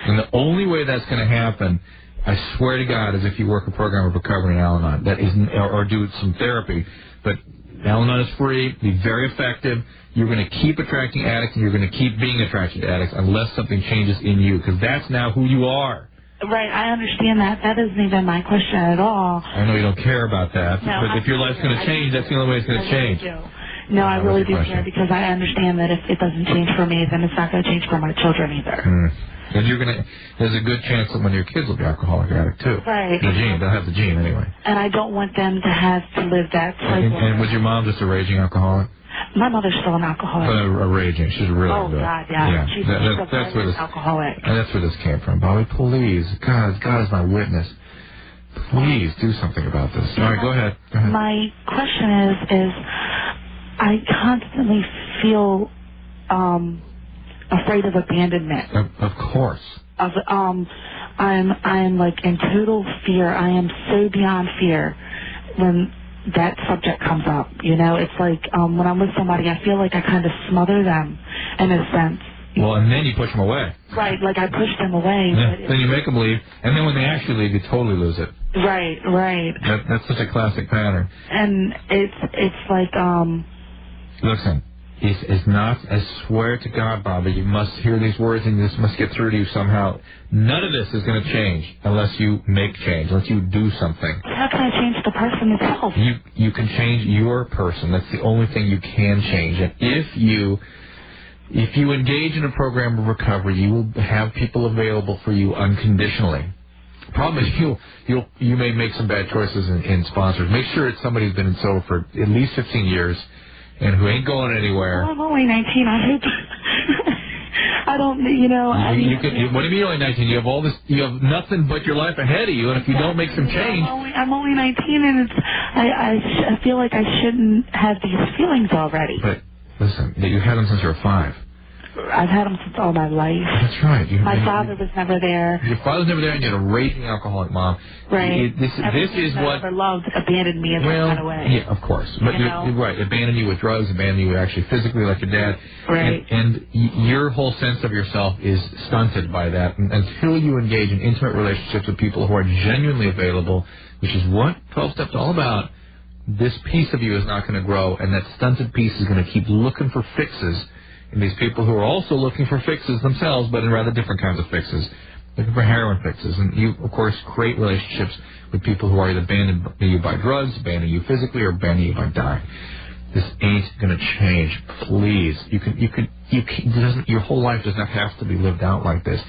And the only way that's going to happen, I swear to God, is if you work a program of recovery in Al-Anon. That isn't, or do some therapy. But Al-Anon is free, be very effective. You're going to keep attracting addicts, and you're going to keep being attracted to addicts unless something changes in you, because that's now who you are. Right, I understand that. That isn't even my question at all. I know you don't care about that, No, but if your life's going to change, that's the only way it's going to change. No, I really do care, because I understand that if it doesn't change for me, then it's not going to change for my children either. And you're going to, there's a good chance that one of your kids will be alcoholic addict too. Right. The gene, they'll have the gene anyway. And I don't want them to have to live that cycle. And was your mom just a raging alcoholic? My mother's still an alcoholic. A raging, she's really good. Oh, God, yeah. She's that's where this, alcoholic. And that's where this came from. Bobby, please, God is my witness. Please do something about this. All right, go ahead. My question is I constantly feel afraid of abandonment. Of course. I'm like in total fear. I am so beyond fear when that subject comes up. You know, it's like when I'm with somebody, I feel like I kind of smother them in a sense. Well, and then you push them away. Right, like I push them away. Yeah. But then you make them leave, and then when they actually leave, you totally lose it. Right. That's such a classic pattern. And it's like Listen, it's not. I swear to God, Bobby, you must hear these words, and this must get through to you somehow. None of this is going to change unless you make change, unless you do something. How can I change the person itself? You can change your person. That's the only thing you can change. And if you engage in a program of recovery, you will have people available for you unconditionally. The problem is you may make some bad choices in sponsors. Make sure it's somebody who's been in sober for at least 15 years and who ain't going anywhere. Well, I'm only 19. I hope. I don't, you know. What do you mean only 19? You have all this. You have nothing but your life ahead of you, and if you don't make some change. I'm only 19, and I feel like I shouldn't have these feelings already. But listen, you had them since you were 5. I've had them since all my life. That's right. My father was never there. Your father was never there, and you had a raging alcoholic mom. Right. This is what I ever loved abandoned me in that kind of way. Yeah, of course. But you're right. Abandoned you with drugs. Abandoned you actually physically, like your dad. Right. And your whole sense of yourself is stunted by that. And until you engage in intimate relationships with people who are genuinely available, which is what 12 Steps is all about, this piece of you is not going to grow, and that stunted piece is going to keep looking for fixes. And these people who are also looking for fixes themselves, but in rather different kinds of fixes, looking for heroin fixes. And you, of course, create relationships with people who are either abandoning you by drugs, abandoning you physically, or abandoning you by dying. This ain't going to change. Please, your whole life does not have to be lived out like this.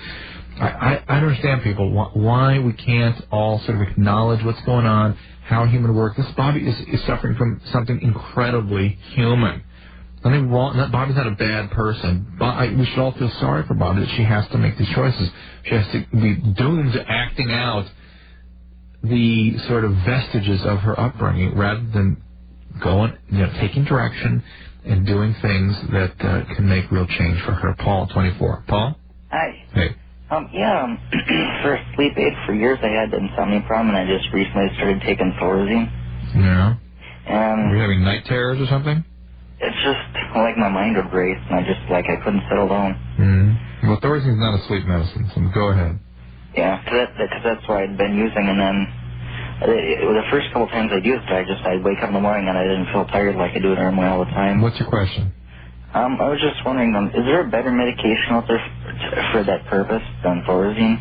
I understand people why we can't all sort of acknowledge what's going on, how human works. This Bobby is suffering from something incredibly human. Nothing wrong. Bobby's not a bad person. We should all feel sorry for Bobby that she has to make these choices. She has to be doomed to acting out the sort of vestiges of her upbringing rather than taking direction and doing things that can make real change for her. Paul, 24. Paul? Hi. Hey. For a sleep aid, for years I had the insomnia problem, and I just recently started taking Thorazine. Yeah. And were you having night terrors or something? It's just like my mind would race, and I couldn't settle down. Mm-hmm. Well, Thorazine's not a sleep medicine, so go ahead. Yeah, because that's what I'd been using, and then the first couple times I'd used it, I'd wake up in the morning and I didn't feel tired like I do normally all the time. What's your question? I was just wondering, is there a better medication out there for that purpose than Thorazine?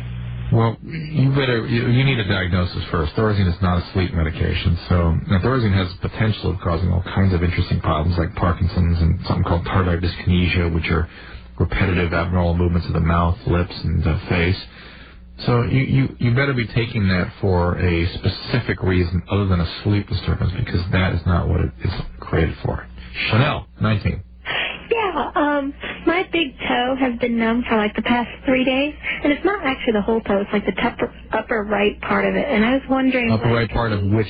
Well, you need a diagnosis first. Thorazine is not a sleep medication. So now Thorazine has the potential of causing all kinds of interesting problems like Parkinson's and something called tardive dyskinesia, which are repetitive abnormal movements of the mouth, lips, and face. So you better be taking that for a specific reason other than a sleep disturbance, because that is not what it is created for. Chanel, 19. Yeah, My big toe has been numb for like the past 3 days, and it's not actually the whole toe, it's like the upper right part of it, and I was wondering... Upper right part of which,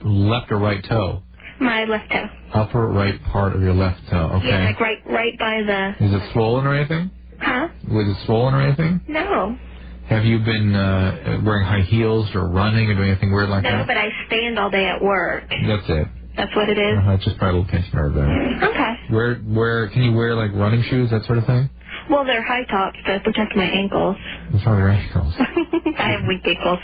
left or right toe? My left toe. Upper right part of your left toe, okay. Yeah, like right by the... Is it swollen or anything? Huh? Was it swollen or anything? No. Have you been wearing high heels or running or doing anything weird like that? No, but I stand all day at work. That's it. That's what it is? It's just probably a little pinched nerve there. Okay. Can you wear, like, running shoes, that sort of thing? Well, they're high tops to protect my ankles. What's wrong with your ankles? I have weak ankles.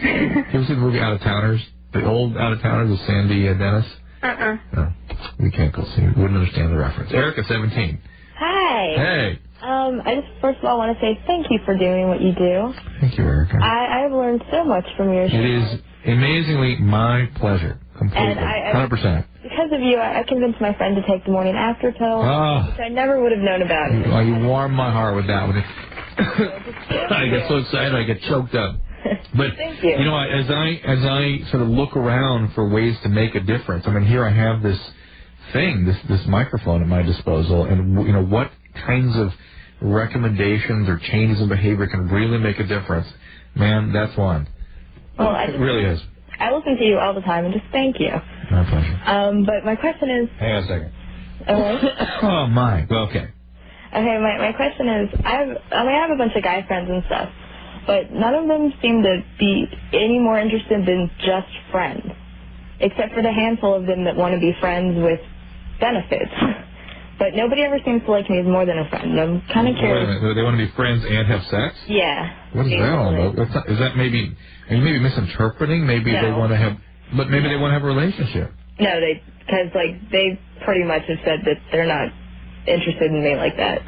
You ever see the movie Out-of-Towners? The old Out-of-Towners with Sandy Dennis? No. Weak ankles. So you wouldn't understand the reference. Erica, 17. Hi. Hey. I just first of all want to say thank you for doing what you do. Thank you, Erica. I've learned so much from your show. It is amazingly my pleasure. Completely. And 100%. Because of you, I convinced my friend to take the morning after pill, which I never would have known about. You warm my heart with that one. I get so excited, I get choked up. But thank you. You know, as I sort of look around for ways to make a difference, I mean, here I have this thing, this microphone at my disposal, and you know, what kinds of recommendations or changes in behavior can really make a difference? Man, that's one. Well, it really is. I listen to you all the time, and just thank you. My pleasure. But my question is... Hang on a second. Okay. Oh, my. Okay. Okay, my question is, I have a bunch of guy friends and stuff, but none of them seem to be any more interested than just friends, except for the handful of them that want to be friends with benefits. But nobody ever seems to like me as more than a friend. I'm kind of curious. Wait a minute. They want to be friends and have sex? Yeah. What is that all about? Is that maybe... Are you maybe misinterpreting? Maybe they want to have... But maybe they want to have a relationship. No, because they pretty much have said that they're not interested in me like that.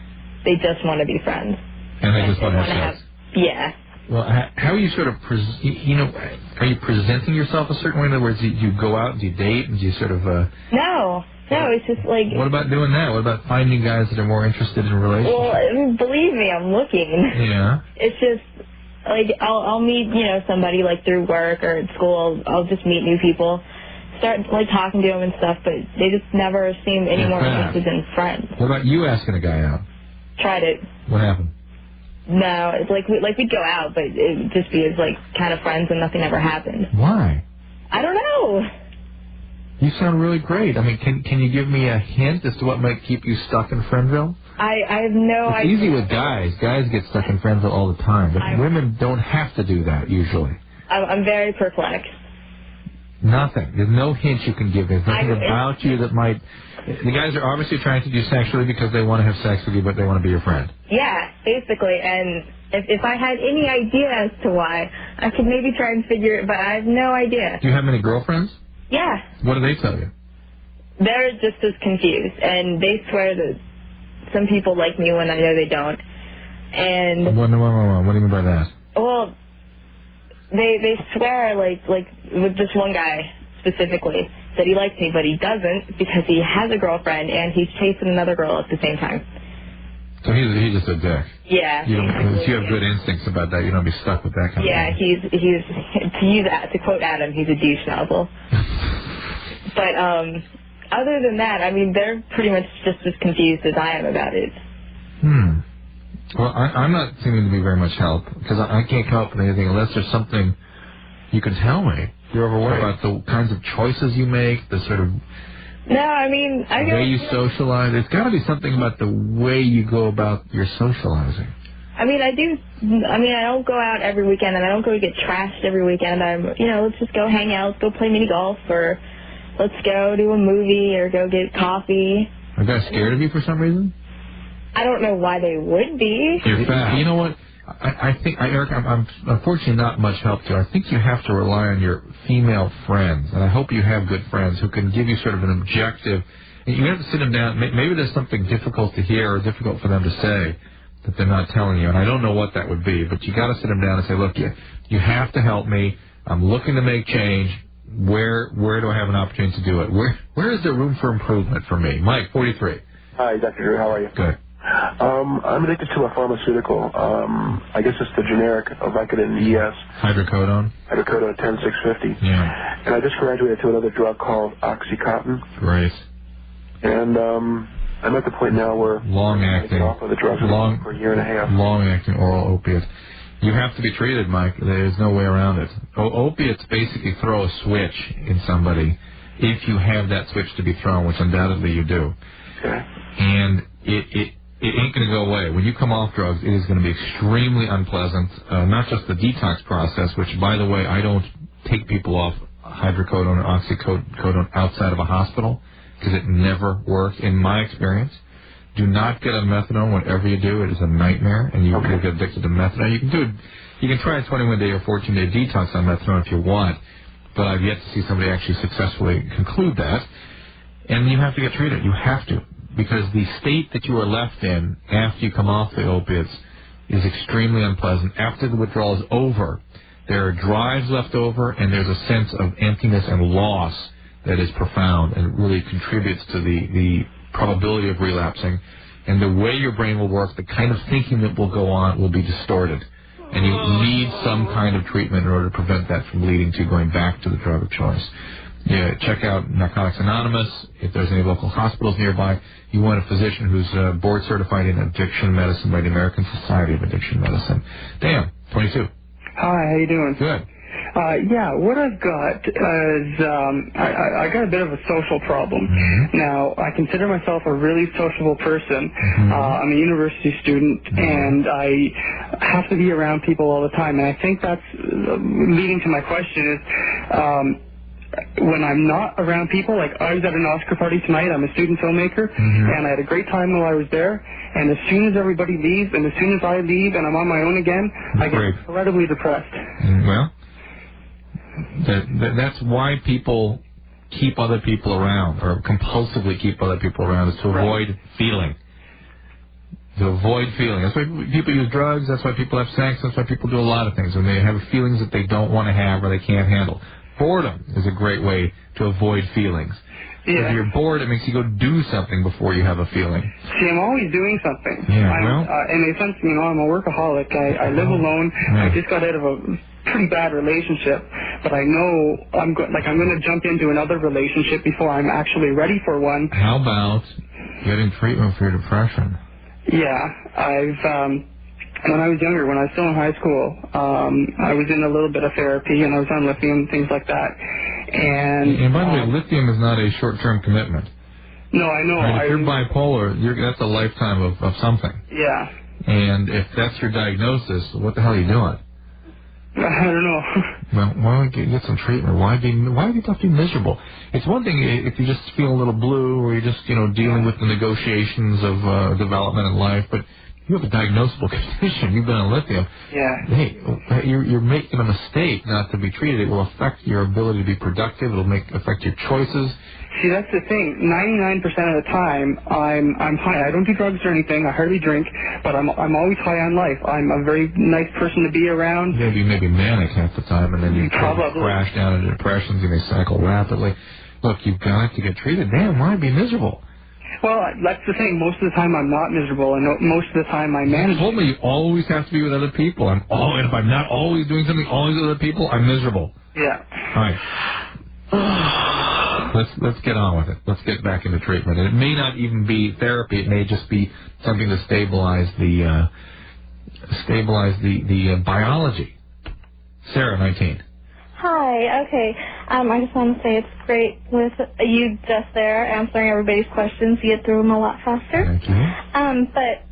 They just want to be friends. And they just want to have sex. Yeah. Well, how are you sort of, are you presenting yourself a certain way? In other words, do you go out, do you date, and do you sort of... No, it's just like... What about doing that? What about finding guys that are more interested in relationships? Well, believe me, I'm looking. Yeah. It's just, like, I'll meet, somebody, like, through work or at school. I'll just meet new people, start, like, talking to them and stuff, but they just never seem any more interested in friends. What about you asking a guy out? Tried it. What happened? No, it's like we'd go out, but it would just be as, like, kind of friends and nothing ever happened. Why? I don't know. You sound really great. I mean, can you give me a hint as to what might keep you stuck in Friendsville? I have no idea. It's easy with guys. Guys get stuck in Friendsville all the time, but women don't have to do that usually. I'm very perplexed. Nothing. There's no hint you can give. There's nothing about you that might... The guys are obviously attracted to you sexually because they want to have sex with you, but they want to be your friend. Yeah, basically. And if I had any idea as to why, I could maybe try and figure it, but I have no idea. Do you have many girlfriends? Yeah. What do they tell you? They're just as confused, and they swear that some people like me when I know they don't. And... What do you mean by that? Well, they swear, like with this one guy specifically, that he likes me, but he doesn't because he has a girlfriend and he's chasing another girl at the same time. So he's just a dick. Yeah. You have good instincts about that. You don't be stuck with that kind of thing. Yeah, to quote Adam, he's a douche nozzle. But other than that, I mean, they're pretty much just as confused as I am about it. Well, I'm not seeming to be very much help because I can't come up with anything unless there's something you can tell me. You're overworried about the kinds of choices you make, the sort of... No, I mean... the way you socialize. There's got to be something about the way you go about your socializing. I mean, I don't go out every weekend, and I don't go get trashed every weekend. Let's just go hang out, let's go play mini golf, or let's go to a movie, or go get coffee. Are guys scared of you for some reason? I don't know why they would be. You're fat. You know what? I think, Eric, I'm unfortunately not much help to you. I think you have to rely on your female friends, and I hope you have good friends who can give you sort of an objective. And you have to sit them down. Maybe there's something difficult to hear or difficult for them to say that they're not telling you, and I don't know what that would be, but you got to sit them down and say, look, you have to help me. I'm looking to make change. Where do I have an opportunity to do it? Where is there room for improvement for me? Mike, 43. Hi, Dr. Drew. How are you? Good. I'm addicted to a pharmaceutical. I guess it's the generic Vicodin ES. Hydrocodone? Hydrocodone 10650. Yeah. And I just graduated to another drug called Oxycontin. Great. And I'm at the point now where I get off of the drugs for a year and a half. Long-acting oral opiates. You have to be treated, Mike. There's no way around it. Opiates basically throw a switch in somebody if you have that switch to be thrown, which undoubtedly you do. Okay. And it ain't going to go away. When you come off drugs, it is going to be extremely unpleasant, not just the detox process, which, by the way, I don't take people off hydrocodone or oxycodone outside of a hospital because it never works in my experience. Do not get on methadone. Whatever you do, it is a nightmare, and you'll get addicted to methadone. You can do it. You can try a 21-day or 14-day detox on methadone if you want, but I've yet to see somebody actually successfully conclude that. And you have to get treated. You have to, because the state that you are left in after you come off the opiates is extremely unpleasant. After the withdrawal is over, there are drives left over, and there's a sense of emptiness and loss that is profound and really contributes to the probability of relapsing. And the way your brain will work, the kind of thinking that will go on will be distorted. And you need some kind of treatment in order to prevent that from leading to going back to the drug of choice. Yeah, check out Narcotics Anonymous. If there's any local hospitals nearby, you want a physician who's board certified in addiction medicine by the American Society of Addiction Medicine. Dan, 22. Hi, how you doing? Good. Yeah, what I've got is I got a bit of a social problem. Now, I consider myself a really sociable person. I'm a university student, and I have to be around people all the time. And I think that's leading to my question is, when I'm not around people, like I was at an Oscar party tonight, I'm a student filmmaker, and I had a great time while I was there, and as soon as everybody leaves, and as soon as I leave and I'm on my own again, I get incredibly depressed. Well, that's why people keep other people around, or compulsively keep other people around, is to avoid feeling. To avoid feeling. That's why people use drugs, that's why people have sex, that's why people do a lot of things, when they have feelings that they don't want to have or they can't handle. Boredom is a great way to avoid feelings. Yeah. If you're bored, it makes you go do something before you have a feeling. See, I'm always doing something. Yeah, well. In a sense, you know, I'm a workaholic. I live alone. I just got out of a pretty bad relationship, but I know I'm going to jump into another relationship before I'm actually ready for one. How about getting treatment for your depression? Yeah, when I was younger, when I was still in high school, I was in a little bit of therapy, and I was on lithium, things like that. And by the way, lithium is not a short-term commitment. No, I know. Right, if you're bipolar, that's a lifetime of something. Yeah. And if that's your diagnosis, what the hell are you doing? I don't know. Well, why don't you get some treatment? Why do you have to be miserable? It's one thing if you just feel a little blue, or you're just dealing with the negotiations of development in life, but you have a diagnosable condition. You've been on lithium. Yeah. Hey, you're making a mistake not to be treated. It will affect your ability to be productive. It'll affect your choices. See, that's the thing. 99% of the time, I'm high. I don't do drugs or anything. I hardly drink, but I'm always high on life. I'm a very nice person to be around. Yeah, you may be manic half the time, and then you crash down into depressions. You may cycle rapidly. Look, you've got to get treated. Damn, why be miserable? Well, that's the thing. Most of the time, I'm not miserable, and most of the time, I manage. You told me you always have to be with other people. And if I'm not always doing something, always with other people, I'm miserable. Yeah. All right. Let's get on with it. Let's get back into treatment. And it may not even be therapy. It may just be something to stabilize the biology. Sarah, 19. Hi, okay. I just want to say it's great with you just there answering everybody's questions. You get through them a lot faster. Thank you. But,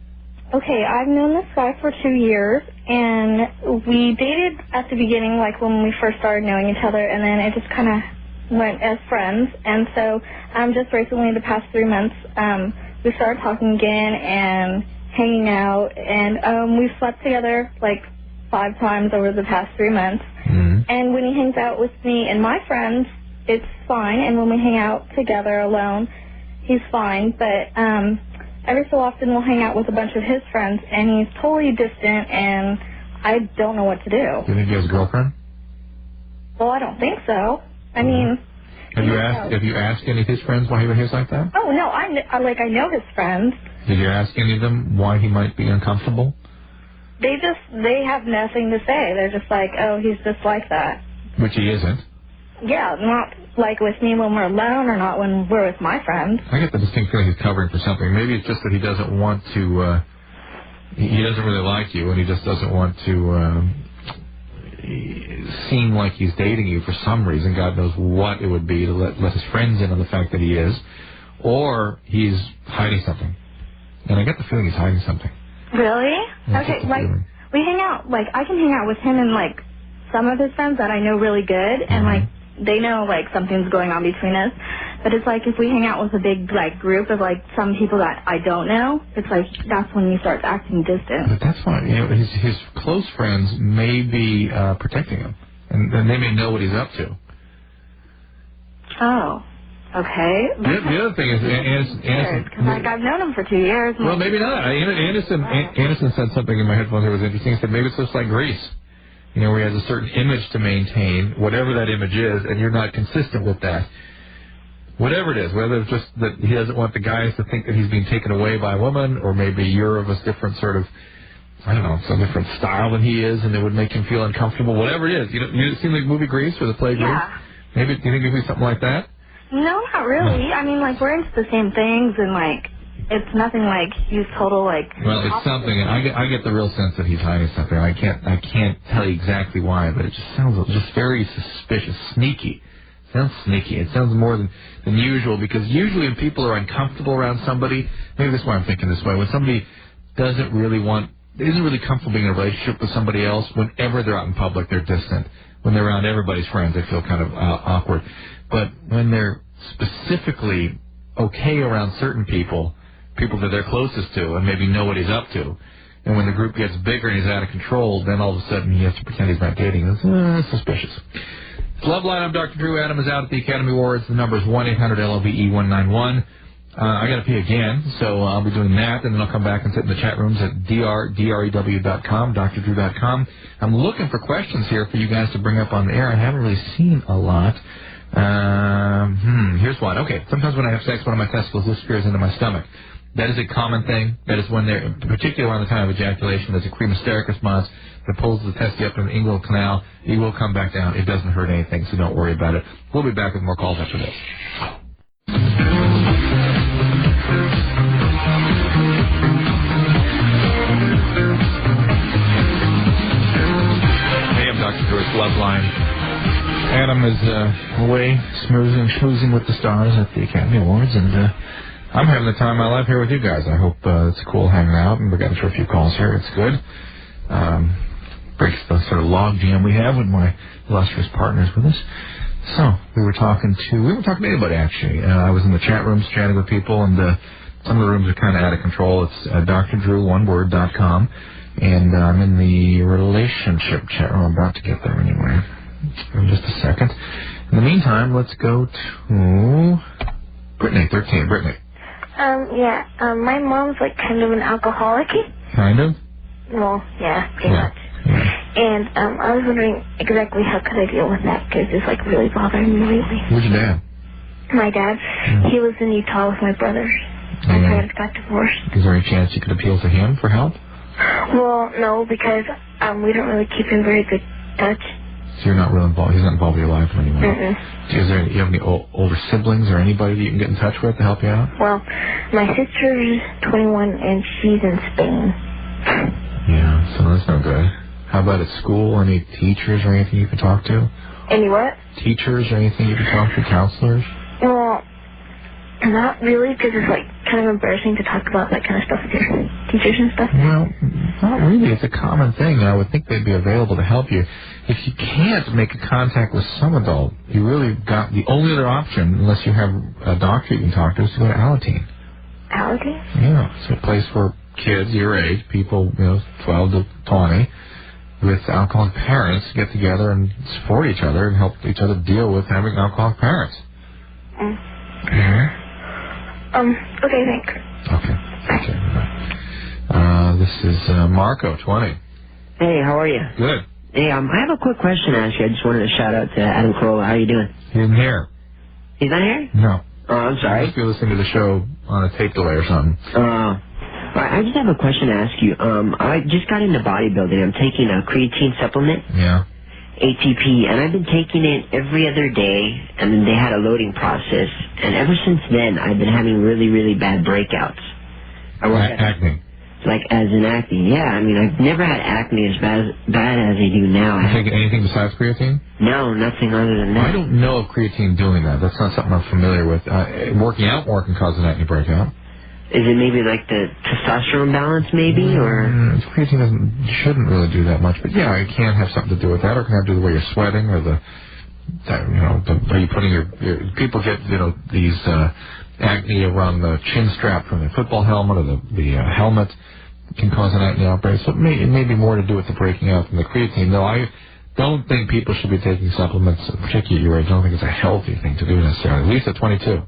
okay, I've known this guy for 2 years, and we dated at the beginning, like when we first started knowing each other, and then it just kind of went as friends. And so just recently, the past 3 months, we started talking again and hanging out, and we slept together like 5 times over the past 3 months. And when he hangs out with me and my friends, it's fine. And when we hang out together alone, he's fine. But every so often we'll hang out with a bunch of his friends, and he's totally distant, and I don't know what to do. Do you think he has a girlfriend? Well, I don't think so. I mean... Have you asked any of his friends why he behaves like that? Oh, no, I know his friends. Did you ask any of them why he might be uncomfortable? They have nothing to say. They're just like, oh, he's just like that. Which he isn't. Yeah, not like with me when we're alone or not when we're with my friends. I get the distinct feeling he's covering for something. Maybe it's just that he doesn't want to, he doesn't really like you, and he just doesn't want to seem like he's dating you for some reason. God knows what it would be to let his friends in on the fact that he is. Or he's hiding something. And I get the feeling he's hiding something. Really? That's Okay, the like, feeling. we hang out, like, I can hang out with him and, like, some of his friends that I know really good, and, like, they know, like, something's going on between us. But it's like if we hang out with a big, like, group of, like, some people that I don't know, it's like that's when he starts acting distant. But that's fine. You know, his close friends may be protecting him, and they may know what he's up to. Oh, okay. The other thing is, Anderson, Because, like, I've known him for 2 years. well, maybe not. Anderson said something in my headphones that was interesting. He said maybe it's just like Grease. You know, where he has a certain image to maintain, whatever that image is, and you're not consistent with that. Whatever it is, whether it's just that he doesn't want the guys to think that he's being taken away by a woman, or maybe you're of a different sort of, I don't know, some different style than he is, and it would make him feel uncomfortable. Whatever it is. You seen the movie Grease or the play Grease? Yeah. Maybe, do you think it'd be something like that? No, not really. I mean, like, we're into the same things, and, like, it's nothing like he's total, like... Well, it's something, and I get the real sense that he's hiding something. I can't tell you exactly why, but it just sounds just very suspicious, sneaky. It sounds sneaky. It sounds more than usual, because usually when people are uncomfortable around somebody, maybe that's why I'm thinking this way, when somebody isn't really comfortable being in a relationship with somebody else, whenever they're out in public, they're distant. When they're around everybody's friends, they feel kind of awkward. But when they're specifically okay around certain people that they're closest to, and maybe know what he's up to, and when the group gets bigger and he's out of control, then all of a sudden he has to pretend he's not dating. It's suspicious. It's LoveLine. I'm Dr. Drew. Adam is out at the Academy Awards. The number is 1-800-LOVE-191. I got to pee again, so I'll be doing that, and then I'll come back and sit in the chat rooms at drew.com, drdrew.com. I'm looking for questions here for you guys to bring up on the air. I haven't really seen a lot. Here's one. Okay, sometimes when I have sex, one of my testicles disappears into my stomach. That is a common thing. That is when they're, particularly around the time of ejaculation, there's a cremasteric response that pulls the testy up in the inguinal canal. It will come back down. It doesn't hurt anything, so don't worry about it. We'll be back with more calls after this. Hey, I'm Dr. Drew. It's LoveLine. Adam is away schmoozing with the stars at the Academy Awards, and I'm having the time of my life here with you guys. I hope it's cool hanging out, and we're getting through a few calls here. It's good. Breaks the sort of log jam we have with my illustrious partners with us. So, we were talking to anybody, actually. I was in the chat rooms chatting with people, and some of the rooms are kind of out of control. It's drdrew1word.com, and I'm in the relationship chat room. I'm about to get there anyway. In just a second. In the meantime, let's go to Brittany, 13. Brittany. My mom's like kind of an alcoholic. Kind of? Well, yeah, pretty much. And I was wondering exactly how could I deal with that, because it's like really bothering me lately. Who's your dad? My dad, he lives in Utah with my brothers. My parents got divorced. Is there any chance you could appeal to him for help? Well, no, because we don't really keep in very good touch. So you're not really involved. He's not involved with your life in any way. Mm-mm. Do you have any older siblings or anybody that you can get in touch with to help you out? Well, my sister's 21 and she's in Spain. Yeah, so that's no good. How about at school? Any teachers or anything you can talk to? Any what? Teachers or anything you can talk to? Counselors? Well, not really, because it's like kind of embarrassing to talk about that kind of stuff with your teachers and stuff. Well, not really. It's a common thing, and I would think they'd be available to help you. If you can't make a contact with some adult, you really got the only other option, unless you have a doctor you can talk to, is to go to Alateen. Alateen? Yeah, it's a place for kids your age, people 12 to 20, with alcoholic parents get together and support each other and help each other deal with having alcoholic parents. Okay, thanks. Okay. This is Marco, 20. Hey, how are you? Good. Hey, I have a quick question to ask you. I just wanted to shout out to Adam Carolla. How are you doing? He's in here. He's not here? No. Oh, I'm sorry. You must be listening to the show on a tape delay or something. I just have a question to ask you. I just got into bodybuilding. I'm taking a creatine supplement. Yeah. ATP, and I've been taking it every other day, and then they had a loading process, and ever since then, I've been having really, really bad breakouts. Acne. Like, as in acne, yeah. I mean, I've never had acne as bad as I do now. You taking anything besides creatine? No, nothing other than that. I don't know of creatine doing that. That's not something I'm familiar with. Working out more can cause an acne breakout. Is it maybe like the testosterone balance, maybe, or? Creatine shouldn't really do that much, but yeah, it can have something to do with that, or it can have to do with the way you're sweating, or are you putting your people get these acne around the chin strap from the football helmet or the helmet can cause an acne outbreak. So it may be more to do with the breaking out than the creatine. No, I don't think people should be taking supplements, particularly at your age. I don't think it's a healthy thing to do necessarily. Lisa, 22.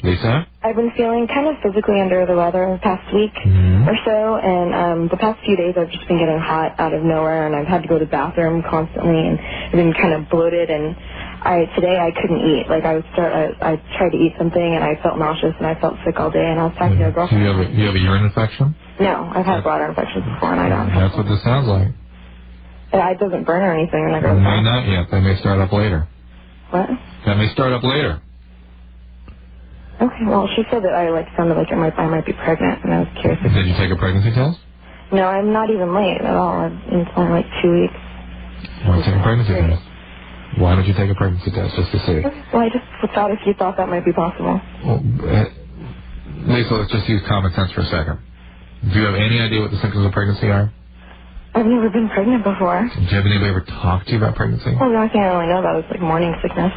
Lisa? I've been feeling kind of physically under the weather the past week or so, and the past few days I've just been getting hot out of nowhere, and I've had to go to the bathroom constantly, and I've been kind of bloated, and today I couldn't eat. Like, I tried to eat something, and I felt nauseous, and I felt sick all day, and I was talking to a girlfriend. You have a urine infection? No, I've had bladder infections before, and I don't. That's what this sounds like. It doesn't burn or anything, and I go. May not yet. That may start up later. What? That may start up later. Okay, well, she said that I sounded like I might be pregnant, and I was curious. Did you take a pregnancy test? No, I'm not even late at all. It's only like 2 weeks. Why take a pregnancy test? Why don't you take a pregnancy test, just to see? Well, I just thought if you thought that might be possible. Well, Lisa, let's just use common sense for a second. Do you have any idea what the symptoms of pregnancy are? I've never been pregnant before. Did you have anybody ever talk to you about pregnancy? Well, the only thing I really know about is morning sickness.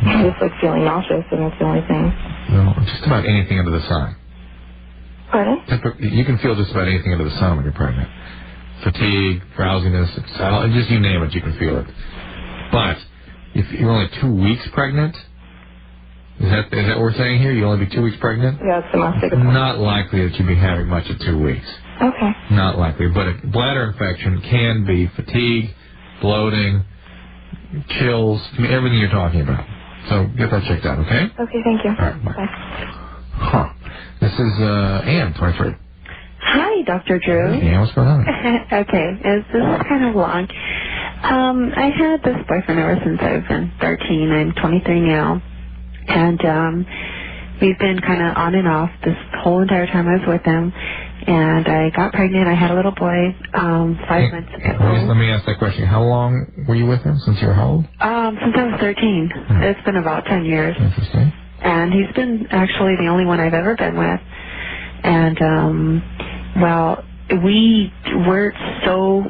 Just feeling nauseous, and that's the only thing. No, just about anything under the sun. Pardon? You can feel just about anything under the sun when you're pregnant. Fatigue, drowsiness, just you name it, you can feel it. But if you're only 2 weeks pregnant, is that what we're saying here? You'll only be 2 weeks pregnant? Yeah, it's the most big. Not likely that you'll be having much at 2 weeks. Okay. Not likely. But a bladder infection can be fatigue, bloating, chills, everything you're talking about. So get that checked out, okay? Okay, thank you. All right, bye. This is Ann, 23. Hi, Dr. Drew. Yeah, what's going on? Okay, this is kind of long. I had this boyfriend ever since I've been 13. I'm 23 now. And we've been kind of on and off this whole entire time I was with him. And I got pregnant. I had a little boy 5 months ago. Let me ask that question. How long were you with him? Since you were how old? Since I was 13. It's been about 10 years. Interesting. And he's been actually the only one I've ever been with. And,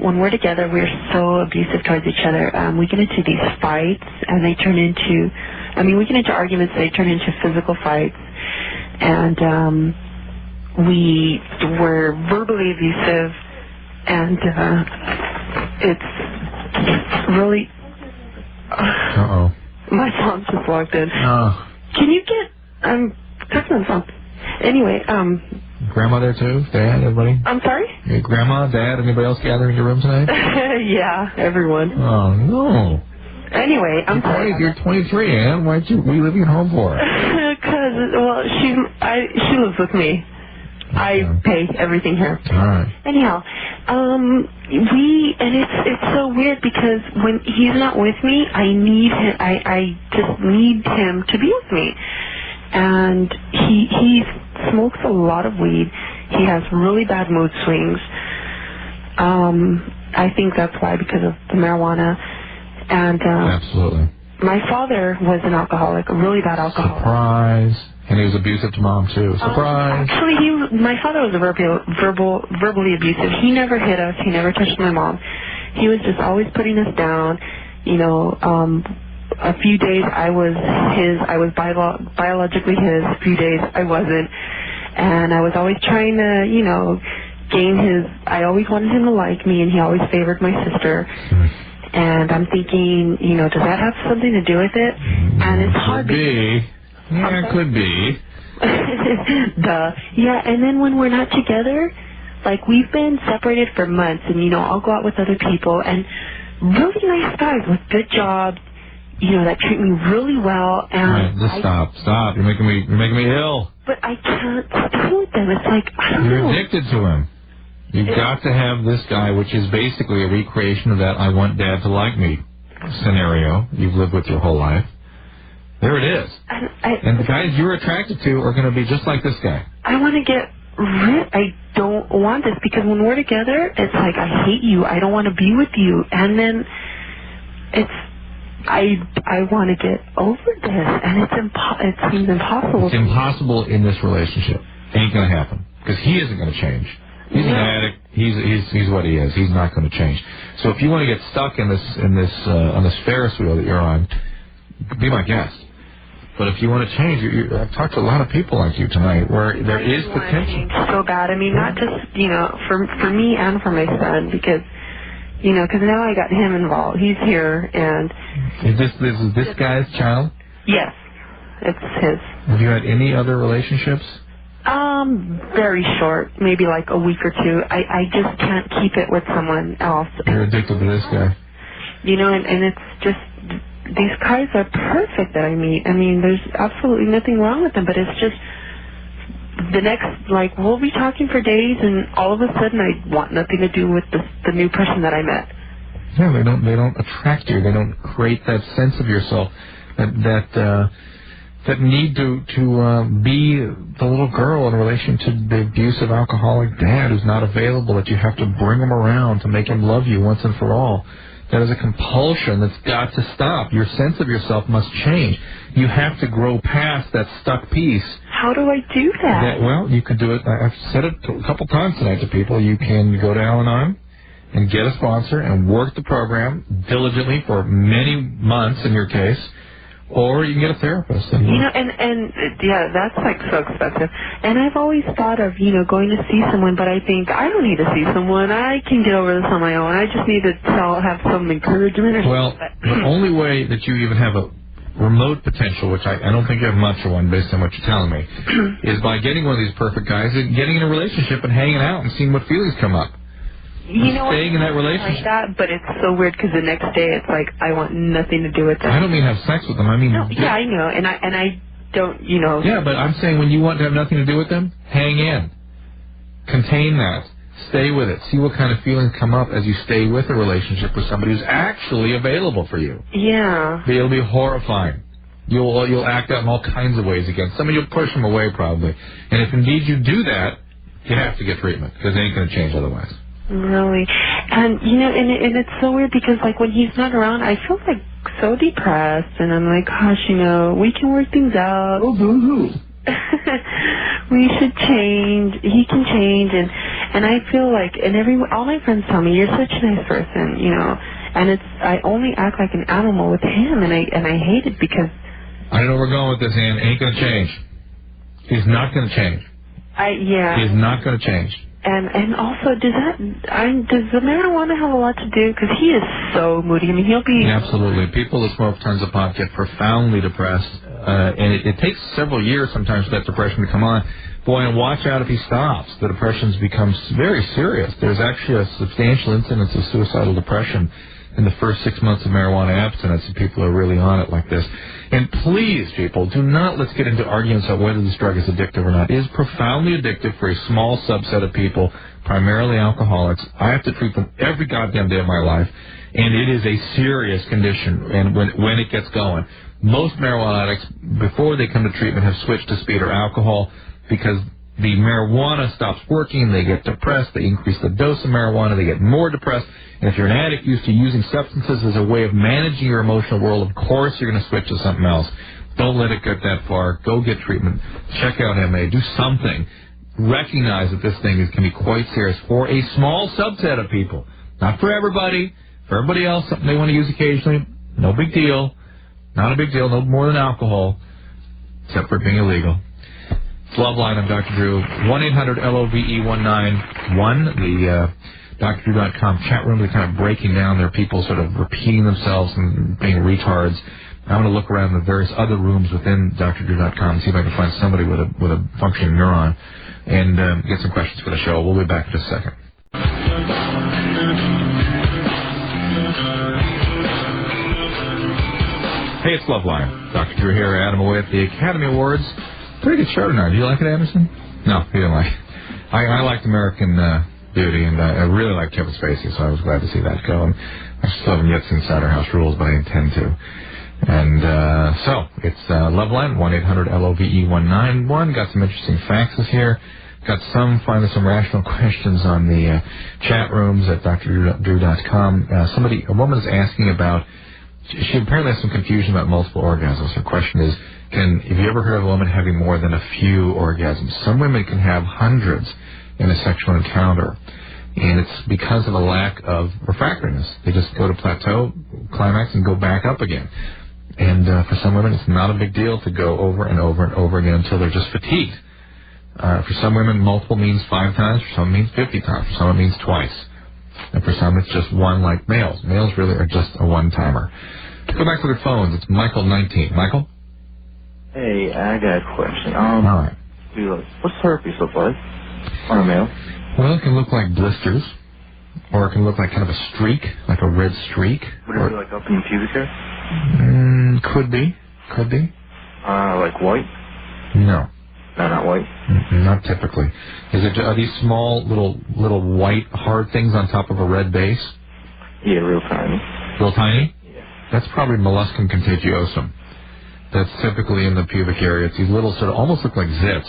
when we're together, we're so abusive towards each other. We get into these fights, and they turn into, we get into arguments, they turn into physical fights. And, we were verbally abusive, and it's really... Uh-oh. My mom just walked in. Oh. Can you get... I'm talking on the phone. Anyway, Grandma there too? Dad, everybody? I'm sorry? Your grandma, Dad, anybody else gathering in your room tonight? Yeah, everyone. Oh, no. Anyway, I'm sorry. You're 23, Ann. What are you living at home for? Because, she lives with me. I pay everything here. All right. Anyhow, it's so weird because when he's not with me, I need him. I just need him to be with me. And he smokes a lot of weed. He has really bad mood swings. I think that's why, because of the marijuana. And absolutely. My father was an alcoholic, a really bad alcoholic. Surprise. And he was abusive to Mom, too. Surprise. Actually, my father was verbally abusive. He never hit us. He never touched my mom. He was just always putting us down. A few days I was biologically his. A few days I wasn't. And I was always trying to, gain his... I always wanted him to like me, and he always favored my sister. And I'm thinking, does that have something to do with it? And it's hard because... Yeah, it could be. Duh. Yeah, and then when we're not together, we've been separated for months, and, I'll go out with other people, and really nice guys with good jobs, that treat me really well, and... Right, just stop. You're making me ill. But I can't stay with them. It's I don't know. You're addicted to him. You've got to have this guy, which is basically a recreation of that I want Dad to like me scenario you've lived with your whole life. There it is. And the guys you're attracted to are going to be just like this guy. I want to get rid. I don't want this because when we're together, it's like I hate you. I don't want to be with you. And then I want to get over this, and it seems impossible. It's impossible in this relationship. Ain't going to happen because he isn't going to change. He's an addict. He's what he is. He's not going to change. So if you want to get stuck in this on this Ferris wheel that you're on, be my guest. But if you want to change, I've talked to a lot of people like you tonight where there is potential. So bad. I mean, not just for me and for my son because because now I got him involved. He's here, and is this guy's child? Yes, it's his. Have you had any other relationships? Very short, maybe like a week or two. I just can't keep it with someone else. You're addicted to this guy. And it's just, these guys are perfect that I meet. I mean, there's absolutely nothing wrong with them, but it's just, the next, we'll be talking for days, and all of a sudden I want nothing to do with the new person that I met. Yeah, they don't attract you. They don't create that sense of yourself, that need to be the little girl in relation to the abusive alcoholic dad who's not available, that you have to bring him around to make him love you once and for all. That is a compulsion that's got to stop. Your sense of yourself must change. You have to grow past that stuck piece. How do I do that? Well, you can do it. I've said it a couple times tonight to people. You can go to Al-Anon and get a sponsor and work the program diligently for many months in your case. Or you can get a therapist. And yeah, that's so expensive. And I've always thought of, going to see someone, but I think I don't need to see someone. I can get over this on my own. I just need to have some encouragement or something. Well, the only way that you even have a remote potential, which I don't think you have much of one based on what you're telling me, is by getting one of these perfect guys and getting in a relationship and hanging out and seeing what feelings come up. Staying in that relationship. Like that, but it's so weird because the next day it's like I want nothing to do with them. I don't mean have sex with them. I mean, yeah, I know, and I don't, Yeah, but I'm saying when you want to have nothing to do with them, hang in, contain that, stay with it, see what kind of feelings come up as you stay with a relationship with somebody who's actually available for you. Yeah. It'll be horrifying. You'll act out in all kinds of ways against them, and you'll push them away probably. And if indeed you do that, you have to get treatment because they ain't going to change otherwise. Really. And, and it's so weird because, when he's not around, I feel, so depressed. And I'm like, gosh, we can work things out. Oh, boo-hoo. We should change. He can change. And I feel all my friends tell me, you're such a nice person, And I only act like an animal with him. And I hate it because... I don't know where we're going with this, Ann. Ain't going to change. He's not going to change. Yeah. He's not going to change. And also, does the marijuana have a lot to do? Because he is so moody. I mean, he'll be... Absolutely. People that smoke tons of pot get profoundly depressed. And it takes several years sometimes for that depression to come on. Boy, and watch out if he stops. The depression becomes very serious. There's actually a substantial incidence of suicidal depression in the first 6 months of marijuana abstinence, and people are really on it like this. And please, people, let's get into arguments about whether this drug is addictive or not. It is profoundly addictive for a small subset of people, primarily alcoholics. I have to treat them every goddamn day of my life, and it is a serious condition and when it gets going. Most marijuana addicts, before they come to treatment, have switched to speed or alcohol because the marijuana stops working, they get depressed, they increase the dose of marijuana, they get more depressed. And if you're an addict used to using substances as a way of managing your emotional world, of course you're going to switch to something else. Don't let it get that far. Go get treatment. Check out MA. Do something. Recognize that this thing can be quite serious for a small subset of people. Not for everybody. For everybody else, something they want to use occasionally, no big deal. Not a big deal, no more than alcohol, except for it being illegal. It's LoveLine. I'm Dr. Drew. 1-800-LOVE-191. The DrDrew.com chat room. They're kind of breaking down. There are people sort of repeating themselves and being retards. I want to look around the various other rooms within DrDrew.com and see if I can find somebody with a functioning neuron and get some questions for the show. We'll be back in just a second. Hey, it's LoveLine. Dr. Drew here, Adam away at the Academy Awards. Pretty good show tonight. Do you like it, Anderson? No, he didn't like it. I liked American beauty, and I really like Kevin Spacey, so I was glad to see that go. And I still haven't yet seen Cider House Rules, but I intend to. And so it's LoveLine, 1-800-LOVE-191. Got some interesting faxes here. Got finally some rational questions on the chat rooms at drdrew.com. A woman is asking about, she apparently has some confusion about multiple orgasms. Her question is, have you ever heard of a woman having more than a few orgasms? Some women can have hundreds in a sexual encounter, and it's because of a lack of refractoriness. They just go to plateau, climax, and go back up again. And for some women, it's not a big deal to go over and over and over again until they're just fatigued. For some women, multiple means 5 times. For some, it means 50 times. For some, it means twice. And for some, it's just one, like males. Males really are just a one-timer. Go back to their phones. It's Michael, 19. Michael? Hey, I got a question. All right. What's herpes look like on a male? Well, it can look like blisters, or it can look like kind of a streak, like a red streak. Would it be like up in the pubic hair? Could be. Like white? No. No, not white? Not typically. Are these small, little white, hard things on top of a red base? Yeah, real tiny. Real tiny? Yeah. That's probably molluscum contagiosum. That's typically in the pubic area. It's these little sort of almost look like zits,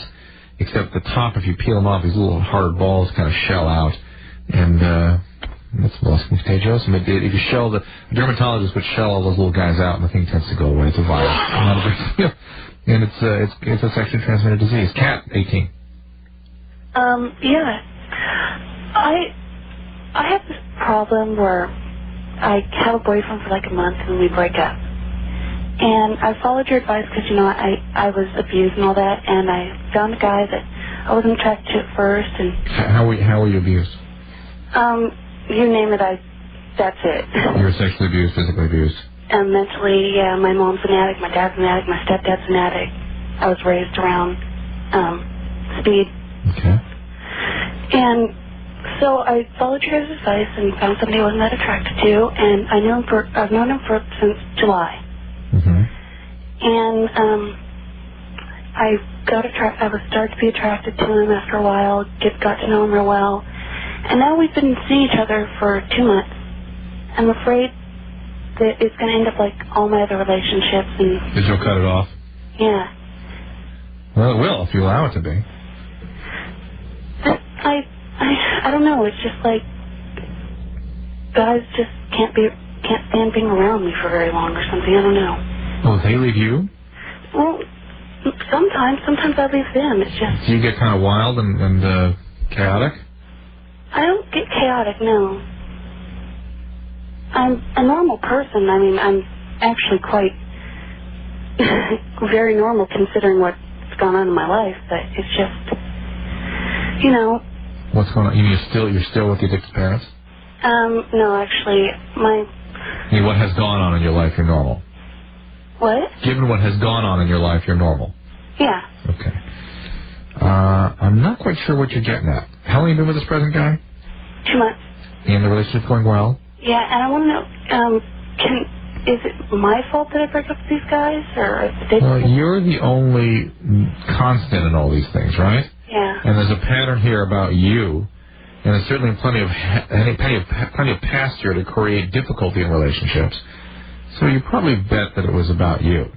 except the top, if you peel them off, these little hard balls kind of shell out. And that's molluscum contagiosum. A dermatologist would shell all those little guys out, and the thing tends to go away. It's a virus. Not a big deal. And it's a sexually transmitted disease. Cat, 18. Yeah. I have this problem where I have a boyfriend for like a month and we break up. And I followed your advice because, I was abused and all that, and I found a guy that I wasn't attracted to at first. And How were you abused? You name it, that's it. You were sexually abused, physically abused? Mentally, yeah. My mom's an addict, my dad's an addict, my stepdad's an addict. I was raised around speed. Okay. And so I followed your guys' advice and found somebody I wasn't that attracted to, and I've known him since July. And I was started to be attracted to him after a while, got to know him real well, and now we've been seeing each other for 2 months. I'm afraid that it's going to end up like all my other relationships. And that you'll cut it off? Yeah. Well, it will if you allow it to be. I don't know. It's just like guys just can't stand being around me for very long or something. I don't know. Well, they leave you? Well, sometimes I leave them. It's just. Do you get kind of wild and chaotic? I don't get chaotic, no. I'm a normal person. I mean, I'm actually quite very normal considering what's gone on in my life, but it's just, What's going on? You're still with your addicted parents? No, actually, What has gone on in your life, you're normal? What? Given what has gone on in your life, you're normal? Yeah. Okay. I'm not quite sure what you're getting at. How long have you been with this present guy? 2 months. And the relationship's going well? Yeah, and I want to know, is it my fault that I break up with these guys, or you're the only constant in all these things, right? Yeah. And there's a pattern here about you, and there's certainly plenty of past here to create difficulty in relationships. So you probably bet that it was about you.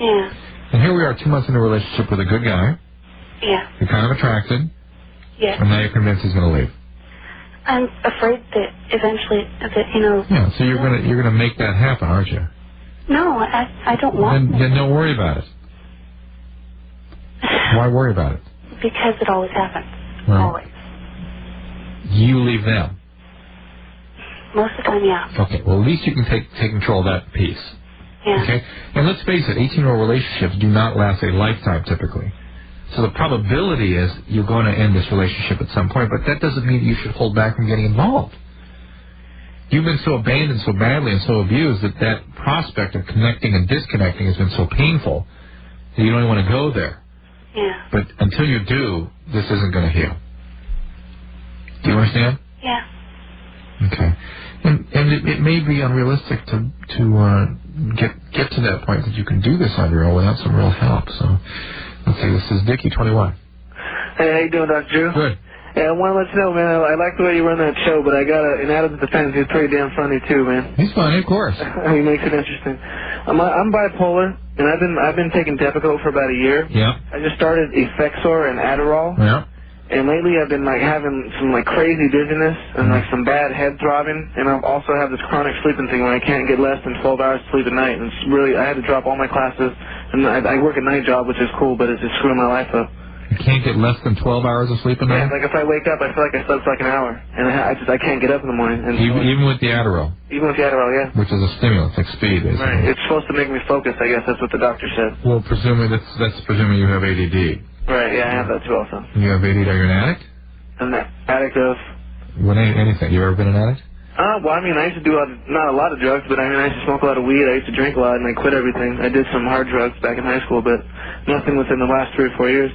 Yeah. And here we are 2 months into a relationship with a good guy. Yeah. You're kind of attracted. Yeah. And now you're convinced he's going to leave. I'm afraid that eventually, Yeah, so you're gonna make that happen, aren't you? No, I don't want Then don't worry about it. Why worry about it? Because it always happens. Well, always. You leave them. Most of the time, yeah. Okay, well, at least you can take control of that piece. Yeah. Okay? And let's face it, 18-year-old relationships do not last a lifetime, typically. So the probability is you're going to end this relationship at some point, but that doesn't mean you should hold back from getting involved. You've been so abandoned so badly and so abused that prospect of connecting and disconnecting has been so painful that you don't even want to go there. Yeah. But until you do, this isn't going to heal. Do you understand? Yeah. Okay. And it may be unrealistic to get to that point that you can do this on your own without some real help. So let's see. This is Dickie, 21. Hey, how you doing, Dr. Drew? Good. Yeah, I want to let you know, man, I like the way you run that show, but I got in Adam's defense, he's pretty damn funny too, man. He's funny, of course. He makes it interesting. I'm bipolar, and I've been taking Depakote for about a year. Yeah. I just started Effexor and Adderall. Yeah. And lately I've been like having some like crazy dizziness and like some bad head throbbing, and I also have this chronic sleeping thing where I can't get less than 12 hours sleep at night, and it's really, I had to drop all my classes, and I work a night job, which is cool, but it's just screwing my life up. You can't get less than 12 hours of sleep a night? Yeah, like if I wake up, I feel like I slept for like an hour, and I can't get up in the morning. And Even with the Adderall? Even with the Adderall, yeah. Which is a stimulant, like speed, basically. Right. It's supposed to make me focus, I guess. That's what the doctor said. Well, presumably that's presuming you have ADD. Right, yeah, I have that too also. You have ADD, are you an addict? I'm an addict of... Anything. You ever been an addict? Well, I mean, I used to do not a lot of drugs, but I mean, I used to smoke a lot of weed, I used to drink a lot, and I quit everything. I did some hard drugs back in high school, but nothing within the last 3 or 4 years.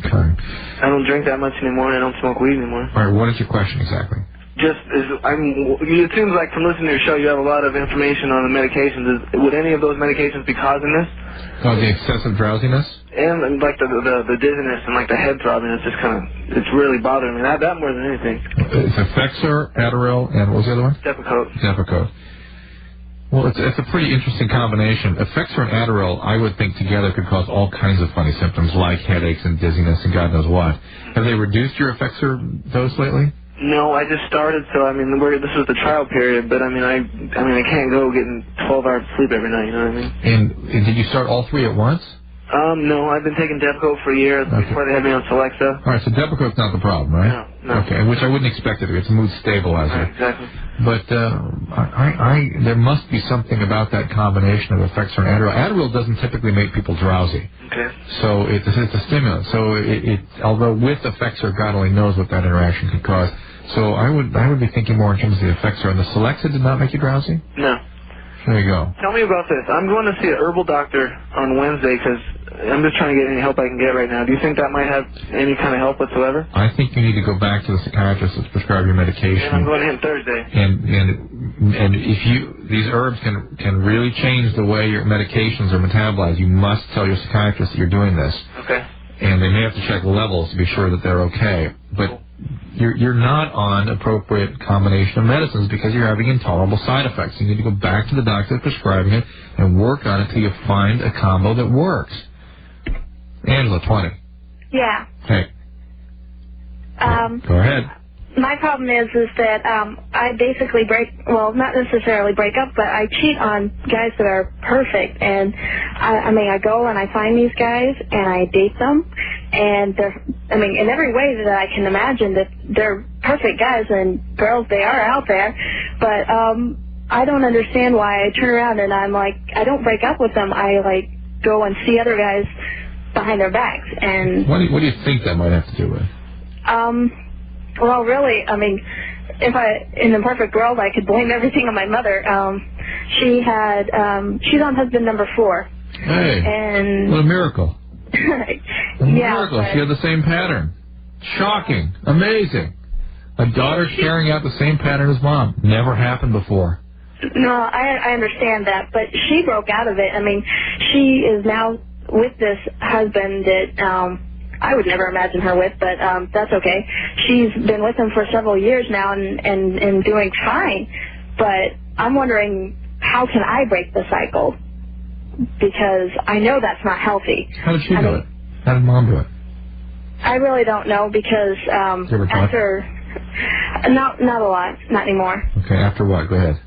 Okay. I don't drink that much anymore, and I don't smoke weed anymore. All right, what is your question exactly? It seems like from listening to your show, you have a lot of information on the medications. Would any of those medications be causing this? Oh, the excessive drowsiness? And like the dizziness and like the head throbbing, it's really bothering me. That more than anything. It's Effexor, Adderall, and what was the other one? Depakote. Well, it's a pretty interesting combination. Effexor and Adderall, I would think together could cause all kinds of funny symptoms like headaches and dizziness and God knows what. Have they reduced your Effexor dose lately? No, I just started, so I mean, this was the trial period, but I mean, I can't go getting 12 hours of sleep every night, you know what I mean? And did you start all 3 at once? No, I've been taking Depakote for a year before they had me on Celexa. All right, so Depakote's not the problem, right? No. Okay, which I wouldn't expect it to be. It's a mood stabilizer. Right, exactly. But there must be something about that combination of Effexor and Adderall. Adderall doesn't typically make people drowsy. Okay. So it's a stimulant. So although with Effexor, God only knows what that interaction could cause. So I would be thinking more in terms of the Effexor. And the Celexa did not make you drowsy? No. There you go. Tell me about this. I'm going to see a herbal doctor on Wednesday because I'm just trying to get any help I can get right now. Do you think that might have any kind of help whatsoever? I think you need to go back to the psychiatrist that's prescribed your medication. And I'm going to him Thursday. And if these herbs can really change the way your medications are metabolized, you must tell your psychiatrist that you're doing this. Okay. And they may have to check levels to be sure that they're okay. But you're not on appropriate combination of medicines because you're having intolerable side effects. You need to go back to the doctor that's prescribing it and work on it till you find a combo that works. Angela, 20. Yeah. Hey. Go ahead. My problem is that I basically not necessarily break up, but I cheat on guys that are perfect. And I go and I find these guys and I date them, and they're, in every way that I can imagine that they're perfect guys and girls, they are out there. But I don't understand why I turn around and I'm like, I don't break up with them. I go and see other guys behind their backs. And what do you think that might have to do with? Well, really, in the perfect world, I could blame everything on my mother. She's on husband number 4. Hey, and what a miracle. A miracle. She had the same pattern. Shocking. Amazing. A daughter carrying out the same pattern as mom. Never happened before. No, I understand that, but she broke out of it. She is now with this husband that I would never imagine her with, but that's okay. She's been with him for several years now and doing fine. But I'm wondering, how can I break the cycle? Because I know that's not healthy. How did she do it? How did mom do it? I really don't know because after... Not a lot. Not anymore. Okay, after what? Go ahead.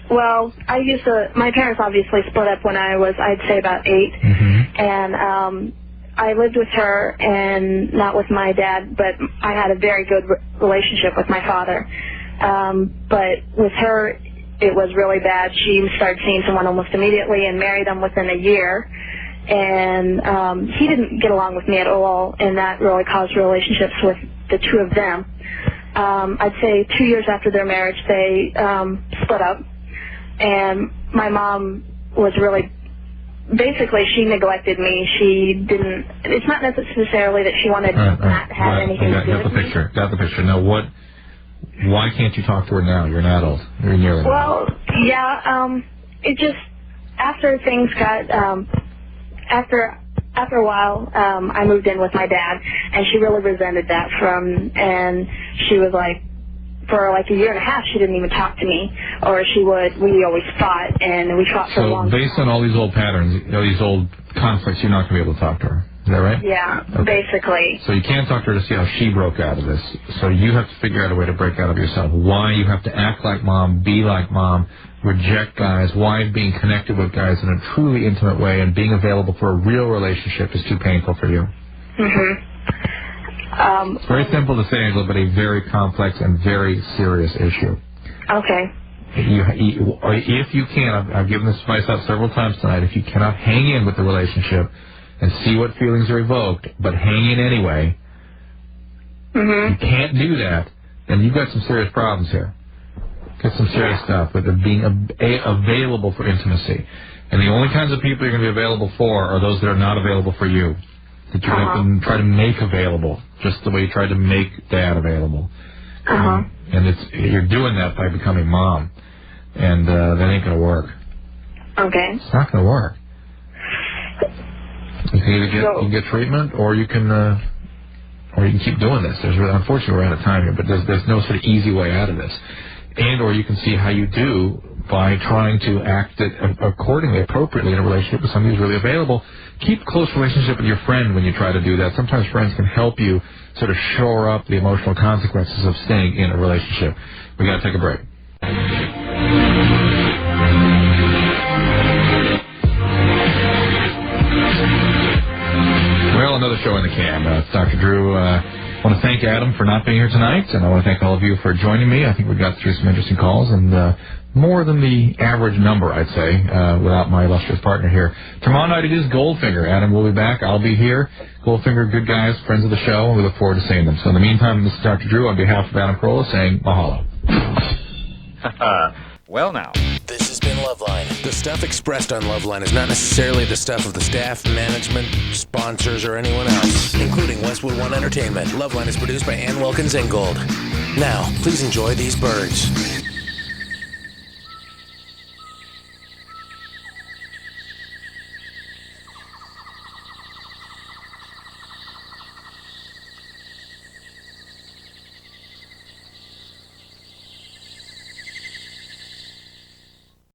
Well, my parents obviously split up when I was, I'd say, about 8. Mm-hmm. And I lived with her and not with my dad, but I had a very good relationship with my father. But with her, it was really bad. She started seeing someone almost immediately and married him within a year. And he didn't get along with me at all, and that really caused relationships with the 2 of them. I'd say 2 years after their marriage, they split up. And my mom was really... Basically, she neglected me. It's not necessarily that she wanted not to have anything to do with me. Got the picture. Now, why can't you talk to her now? You're an adult. You're nearly an adult. Well, yeah, it just, after things got, after after a while, I moved in with my dad, and she really resented that and she was like, for like a year and a half, she didn't even talk to me, or we always fought, and we fought for a long time. So based on all these old patterns, these old conflicts, you're not going to be able to talk to her. Is that right? Yeah, okay. Basically. So you can't talk to her to see how she broke out of this. So you have to figure out a way to break out of yourself. Why you have to act like mom, be like mom, reject guys, why being connected with guys in a truly intimate way and being available for a real relationship is too painful for you. It's very simple to say, Angela, but a very complex and very serious issue. Okay. If you can, I've given this advice out several times tonight, if you cannot hang in with the relationship and see what feelings are evoked, but hang in anyway, you can't do that, then you've got some serious problems here. Got some serious stuff with it being available for intimacy. And the only kinds of people you're going to be available for are those that are not available for you, that you're going to try to make available, just the way you tried to make dad available. And you're doing that by becoming mom. And that ain't going to work. Okay. It's not going to work. You can either you can get treatment, or you can keep doing this. Unfortunately, we're out of time here, but there's no sort of easy way out of this. Or you can see how you do by trying to act accordingly, appropriately in a relationship with somebody who's really available. Keep a close relationship with your friend when you try to do that. Sometimes friends can help you sort of shore up the emotional consequences of staying in a relationship. We got to take a break. Well, another show in the can. It's Dr. Drew. I want to thank Adam for not being here tonight, and I want to thank all of you for joining me. I think we got through some interesting calls, and more than the average number, I'd say, without my illustrious partner here. Tomorrow night it is Goldfinger. Adam will be back. I'll be here. Goldfinger, good guys, friends of the show, and we look forward to seeing them. So in the meantime, this is Dr. Drew on behalf of Adam Carolla saying mahalo. Well, now. This has been LoveLine. The stuff expressed on LoveLine is not necessarily the stuff of the staff, management, sponsors, or anyone else, including Westwood One Entertainment. LoveLine is produced by Ann Wilkins Ingold. Now, please enjoy these birds.